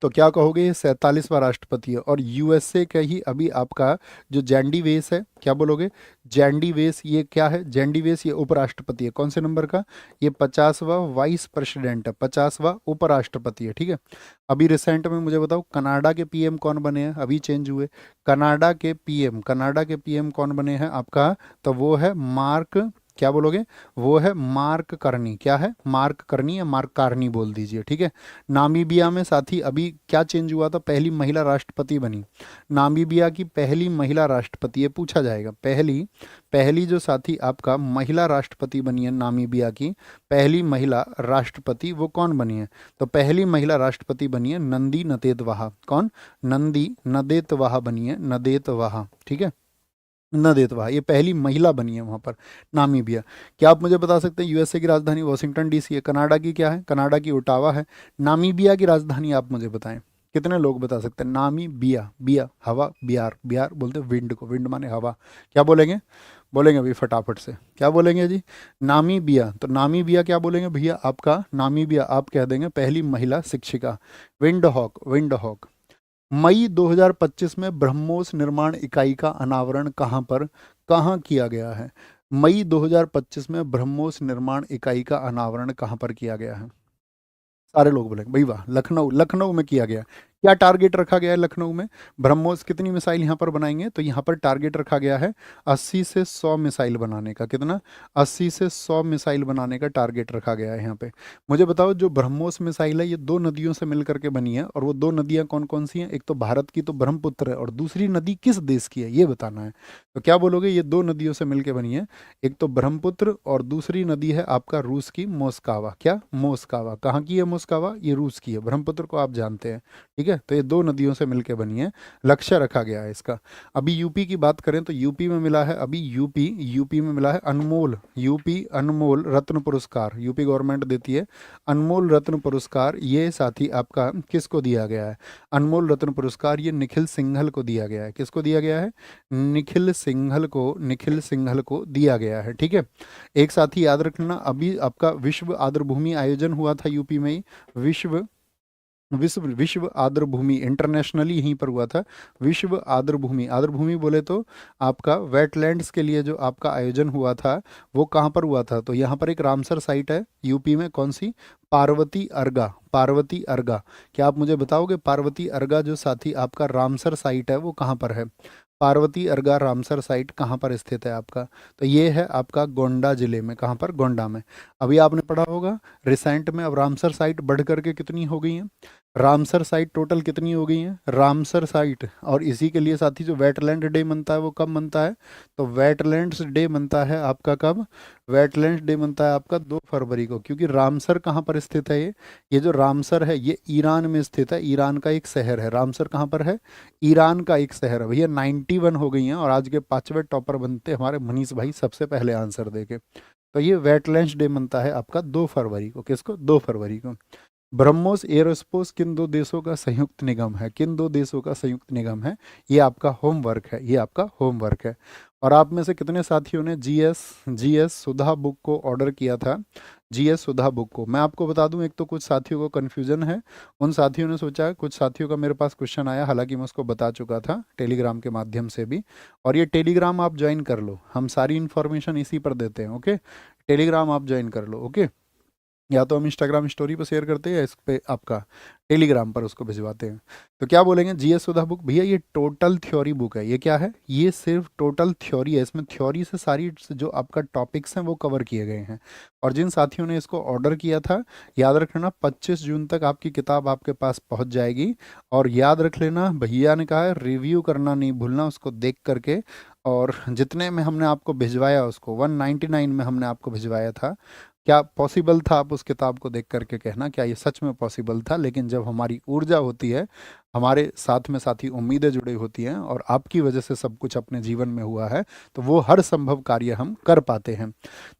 तो क्या कहोगे? ये 47वां राष्ट्रपति है। और यूएसए का ही अभी आपका जो जैंडी वेस है, क्या बोलोगे? जैंडी वेस ये क्या है? जैंडी वेस ये उपराष्ट्रपति है। कौन से नंबर का? ये 50वां वाइस प्रेसिडेंट है, 50वां उपराष्ट्रपति है। ठीक है। अभी रिसेंट में मुझे बताओ कनाडा के पीएम कौन बने हैं? अभी चेंज हुए। कनाडा के पीएम कौन बने हैं आपका? तो वो है मार्क, क्या बोलोगे? वो है मार्क करनी। क्या है? मार्क करनी या मार्क कार्नी बोल दीजिए। ठीक है। नामीबिया में साथी अभी क्या चेंज हुआ था? पहली महिला राष्ट्रपति बनी। नामीबिया की पहली महिला राष्ट्रपति, ये पूछा जाएगा। पहली पहली जो साथी आपका महिला राष्ट्रपति बनी है नामीबिया की, पहली महिला राष्ट्रपति वो कौन बनी है? तो पहली महिला राष्ट्रपति बनी है नंदी नदेतवाहा। कौन? नंदी नदेतवाहा बनी है, नदेतवाहा। ठीक है, नदेतवा, ये पहली महिला बनी है वहां पर नामीबिया। क्या आप मुझे बता सकते हैं यूएसए की राजधानी वॉशिंगटन डीसी है? कनाडा की क्या है? कनाडा की ओटावा है। नामीबिया की राजधानी आप मुझे बताएं, कितने लोग बता सकते हैं? नामीबिया, बिया हवा, बिहार, बिहार बोलते हैं विंड को, विंड माने हवा। क्या बोलेंगे? बोलेंगे अभी फटाफट से, क्या बोलेंगे जी? नामीबिया। तो नामीबिया क्या बोलेंगे भैया आपका? नामीबिया आप कह देंगे पहली महिला शिक्षिका। Wind hawk, wind hawk. मई 2025 में ब्रह्मोस निर्माण इकाई का अनावरण कहाँ किया गया है? मई 2025 में ब्रह्मोस निर्माण इकाई का अनावरण कहाँ पर किया गया है? सारे लोग बोलेंगे भाई वाह, लखनऊ, लखनऊ में किया गया। क्या टारगेट रखा गया है लखनऊ में? ब्रह्मोस कितनी मिसाइल यहाँ पर बनाएंगे? तो यहाँ पर टारगेट रखा गया है 80 से 100 मिसाइल बनाने का। कितना? 80 से 100 मिसाइल बनाने का टारगेट रखा गया है यहाँ पे। मुझे बताओ जो ब्रह्मोस मिसाइल है ये दो नदियों से मिल करके बनी है, और वो दो नदियाँ कौन कौन सी हैं? एक तो भारत की तो ब्रह्मपुत्र है, और दूसरी नदी किस देश की है ये बताना है। तो क्या बोलोगे? ये दो नदियों से मिलकर बनी है, एक तो ब्रह्मपुत्र और दूसरी नदी है आपका रूस की मोस्कावा। क्या? मोस्कावा। कहाँ की है मोस्कावा? ये रूस की है। ब्रह्मपुत्र को आप जानते हैं। ठीक है। तो ये दो नदियों से मिलकर बनी है, लक्ष्य रखा गया है इसका। अभी यूपी की बात करें तो यूपी में मिला है, अभी यूपी में मिला है अनमोल, यूपी अनमोल रत्न पुरस्कार। यूपी गवर्नमेंट देती है अनमोल रत्न पुरस्कार। ये साथी आपका किसको दिया गया है? अनमोल रत्न पुरस्कार ये निखिल सिंघल को दिया गया है। किसको दिया गया है? निखिल सिंघल को दिया गया है। ठीक है। एक साथी याद रखना, अभी आपका विश्व आर्द्रभूमि आयोजन हुआ था यूपी में ही। विश्व विश्व विश्व आर्द्रभूमि इंटरनेशनली यहीं पर हुआ था। विश्व आर्द्रभूमि, आर्द्रभूमि बोले तो आपका वेटलैंड्स के लिए जो आपका आयोजन हुआ था वो कहाँ पर हुआ था? तो यहाँ पर एक रामसर साइट है यूपी में। कौन सी? पार्वती अर्गा, पार्वती अर्गा। क्या आप मुझे बताओगे पार्वती अर्गा जो साथी आपका रामसर साइट है वो कहाँ पर है? पार्वती अर्गा रामसर साइट कहाँ पर स्थित है आपका? तो ये है आपका गोंडा जिले में। कहाँ पर? गोंडा में। अभी आपने पढ़ा होगा रिसेंट में, अब रामसर साइट बढ़ करके कितनी हो गई हैं? रामसर साइट टोटल कितनी हो गई हैं रामसर साइट? और इसी के लिए साथी जो वेटलैंड डे मनता है वो कब मनता है? तो वेटलैंड्स डे मनता है आपका कब? वेटलैंड्स डे मनता है आपका 2 फरवरी को। क्योंकि रामसर कहाँ पर स्थित है? ये जो रामसर है ये ईरान में स्थित है, ईरान का एक शहर है। रामसर कहाँ पर है? ईरान का एक शहर है। भैया 91 हो गई हैं, और आज के 5वें टॉपर बनते हमारे मनीष भाई सबसे पहले आंसर देके। तो ये वेटलैंड्स डे मनता है आपका 2 फरवरी को। किसको? 2 फरवरी को। ब्रह्मोस एरोस्पेस किन दो देशों का संयुक्त निगम है? किन दो देशों का संयुक्त निगम है? ये आपका होमवर्क है, ये आपका होमवर्क है। और आप में से कितने साथियों ने जीएस सुधा बुक को ऑर्डर किया था? जीएस सुधा बुक को मैं आपको बता दूं, एक तो कुछ साथियों को कन्फ्यूजन है, उन साथियों ने सोचा, कुछ साथियों का मेरे पास क्वेश्चन आया, हालांकि मैं उसको बता चुका था टेलीग्राम के माध्यम से भी। और ये टेलीग्राम आप ज्वाइन कर लो, हम सारी इन्फॉर्मेशन इसी पर देते हैं। ओके, टेलीग्राम आप ज्वाइन कर लो। ओके, या तो हम इंस्टाग्राम स्टोरी पर शेयर करते हैं या इस पे आपका टेलीग्राम पर उसको भिजवाते हैं। तो क्या बोलेंगे, जीएस सुधा बुक, भैया ये टोटल थ्योरी बुक है। ये क्या है, ये सिर्फ टोटल थ्योरी है। इसमें थ्योरी से सारी जो आपका टॉपिक्स हैं वो कवर किए गए हैं। और जिन साथियों ने इसको ऑर्डर किया था, याद रख लेना 25 जून तक आपकी किताब आपके पास पहुंच जाएगी। और याद रख लेना, भैया ने कहा है रिव्यू करना नहीं भूलना उसको देख करके। और जितने में हमने आपको भिजवाया, उसको 199 में हमने आपको भिजवाया था, क्या पॉसिबल था, आप उस किताब को देख करके कहना क्या ये सच में पॉसिबल था। लेकिन जब हमारी ऊर्जा होती है, हमारे साथ में साथी उम्मीदें जुड़ी होती हैं, और आपकी वजह से सब कुछ अपने जीवन में हुआ है, तो वो हर संभव कार्य हम कर पाते हैं।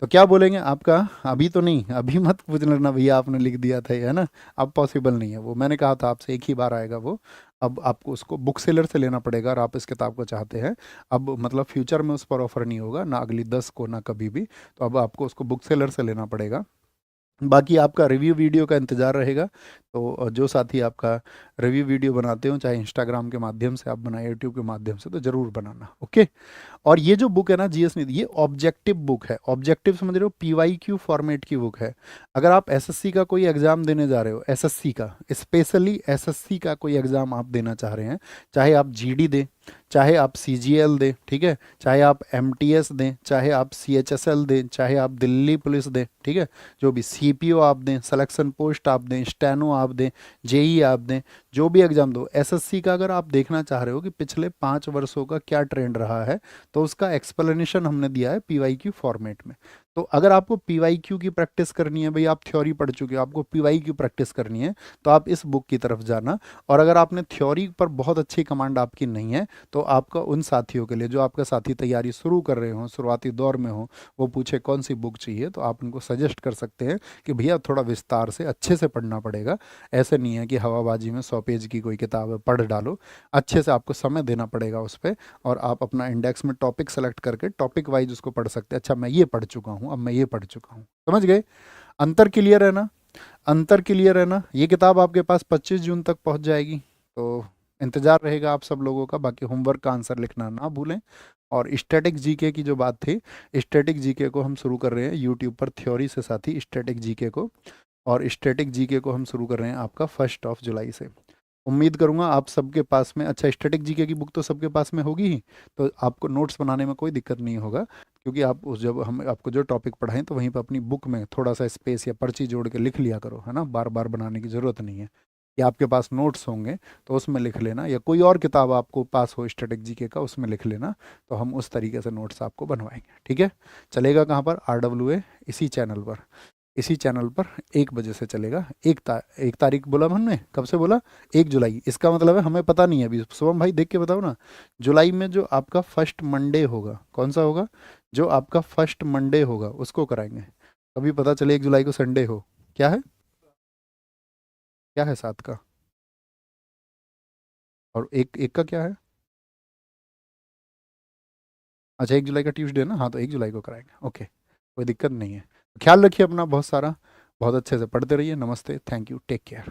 तो क्या बोलेंगे आपका, अभी तो नहीं, अभी मत पूछ लेना भैया आपने लिख दिया था ये, है ना। अब पॉसिबल नहीं है वो, मैंने कहा था आपसे एक ही बार आएगा वो। अब आपको उसको बुक सेलर से लेना पड़ेगा अगर आप इस किताब को चाहते हैं। अब मतलब फ्यूचर में उस पर ऑफर नहीं होगा ना, अगली 10 को ना कभी भी। तो अब आपको उसको बुक सेलर से लेना पड़ेगा। बाकी आपका रिव्यू वीडियो का इंतज़ार रहेगा। तो जो साथी आपका रिव्यू वीडियो बनाते हो, चाहे इंस्टाग्राम के माध्यम से आप बनाए, यूट्यूब के माध्यम से, तो ज़रूर बनाना, ओके। और ये जो बुक है ना जीएस निधि, ये ऑब्जेक्टिव बुक है। ऑब्जेक्टिव समझ रहे हो, पीवाईक्यू फॉर्मेट की बुक है। अगर आप एसएससी का कोई एग्जाम देने जा रहे हो, एसएससी का, स्पेशली एसएससी का कोई एग्जाम आप देना चाह रहे हैं, चाहे आप जीडी दें, चाहे आप सीजीएल दें, ठीक है, चाहे आप एमटीएस दें, चाहे आप सीएचएसएल दें, चाहे आप दिल्ली पुलिस दें, ठीक है, जो भी सीपीओ आप दें, सिलेक्शन पोस्ट आप दें, स्टेनो आप दें, जेई आप दें, जो भी एग्जाम दो, एसएससी का अगर आप देखना चाह रहे हो कि पिछले 5 वर्षों का क्या ट्रेंड रहा है, तो उसका एक्सप्लेनेशन हमने दिया है पीवाईक्यू फॉर्मेट में। तो अगर आपको पीवाईक्यू की प्रैक्टिस करनी है, भाई आप थ्योरी पढ़ चुके हो, आपको पीवाईक्यू प्रैक्टिस करनी है, तो आप इस बुक की तरफ जाना। और अगर आपने थ्योरी पर बहुत अच्छी कमांड आपकी नहीं है, तो आपका उन साथियों के लिए, जो आपका साथी तैयारी शुरू कर रहे हो, शुरुआती दौर में हो, वो पूछे कौन सी बुक चाहिए, तो आप उनको सजेस्ट कर सकते हैं कि भैया थोड़ा विस्तार से अच्छे से पढ़ना पड़ेगा। ऐसे नहीं है कि हवाबाजी में 100 पेज की कोई किताब है पढ़ डालो, अच्छे से आपको समय देना पड़ेगा उस पर। और आप अपना इंडेक्स में टॉपिक सेलेक्ट करके टॉपिक वाइज उसको पढ़ सकते हैं। अच्छा मैं ये पढ़ चुका हूँ, अब मैं ये पढ़ चुका हूँ, समझ गए। अंतर क्लियर है ना, अंतर क्लियर है ना। ये किताब आपके पास 25 जून तक पहुँच जाएगी। तो इंतज़ार रहेगा आप सब लोगों का। बाकी होमवर्क का आंसर लिखना ना भूलें। और स्टैटिक जीके की जो बात थी, स्टैटिक जीके को हम शुरू कर रहे हैं यूट्यूब पर थ्योरी से साथी, स्टैटिक जीके को। और स्टैटिक जीके को हम शुरू कर रहे हैं आपका 1 जुलाई से। उम्मीद करूंगा आप सबके पास में, अच्छा स्टैटिक जीके की बुक तो सबके पास में होगी ही, तो आपको नोट्स बनाने में कोई दिक्कत नहीं होगा। क्योंकि आप उस, जब हम आपको जो टॉपिक पढ़ाएं, तो वहीं पर अपनी बुक में थोड़ा सा स्पेस या पर्ची जोड़ के लिख लिया करो, है ना। बार बार बनाने की ज़रूरत नहीं है। या आपके पास नोट्स होंगे तो उसमें लिख लेना, या कोई और किताब आपको पास हो स्टैटिक जीके का, उसमें लिख लेना। तो हम उस तरीके से नोट्स आपको बनवाएंगे, ठीक है। चलेगा कहाँ पर, RWA इसी चैनल पर, इसी चैनल पर 1 बजे से चलेगा। 1 तारीख बोला हमने, कब से बोला, 1 जुलाई। इसका मतलब है हमें पता नहीं है अभी, शुभम भाई देख के बताओ ना। जुलाई में जो आपका फर्स्ट मंडे होगा, कौन सा होगा, जो आपका फर्स्ट मंडे होगा उसको कराएंगे। कभी पता चले 1 जुलाई को संडे हो, क्या है, क्या है 7 का, और एक एक का क्या है। अच्छा 1 जुलाई का ट्यूसडे ना, हाँ तो 1 जुलाई को कराएंगे, ओके, कोई दिक्कत नहीं है। ख्याल रखिए अपना बहुत सारा, बहुत अच्छे से पढ़ते रहिए। नमस्ते, थैंक यू, टेक केयर।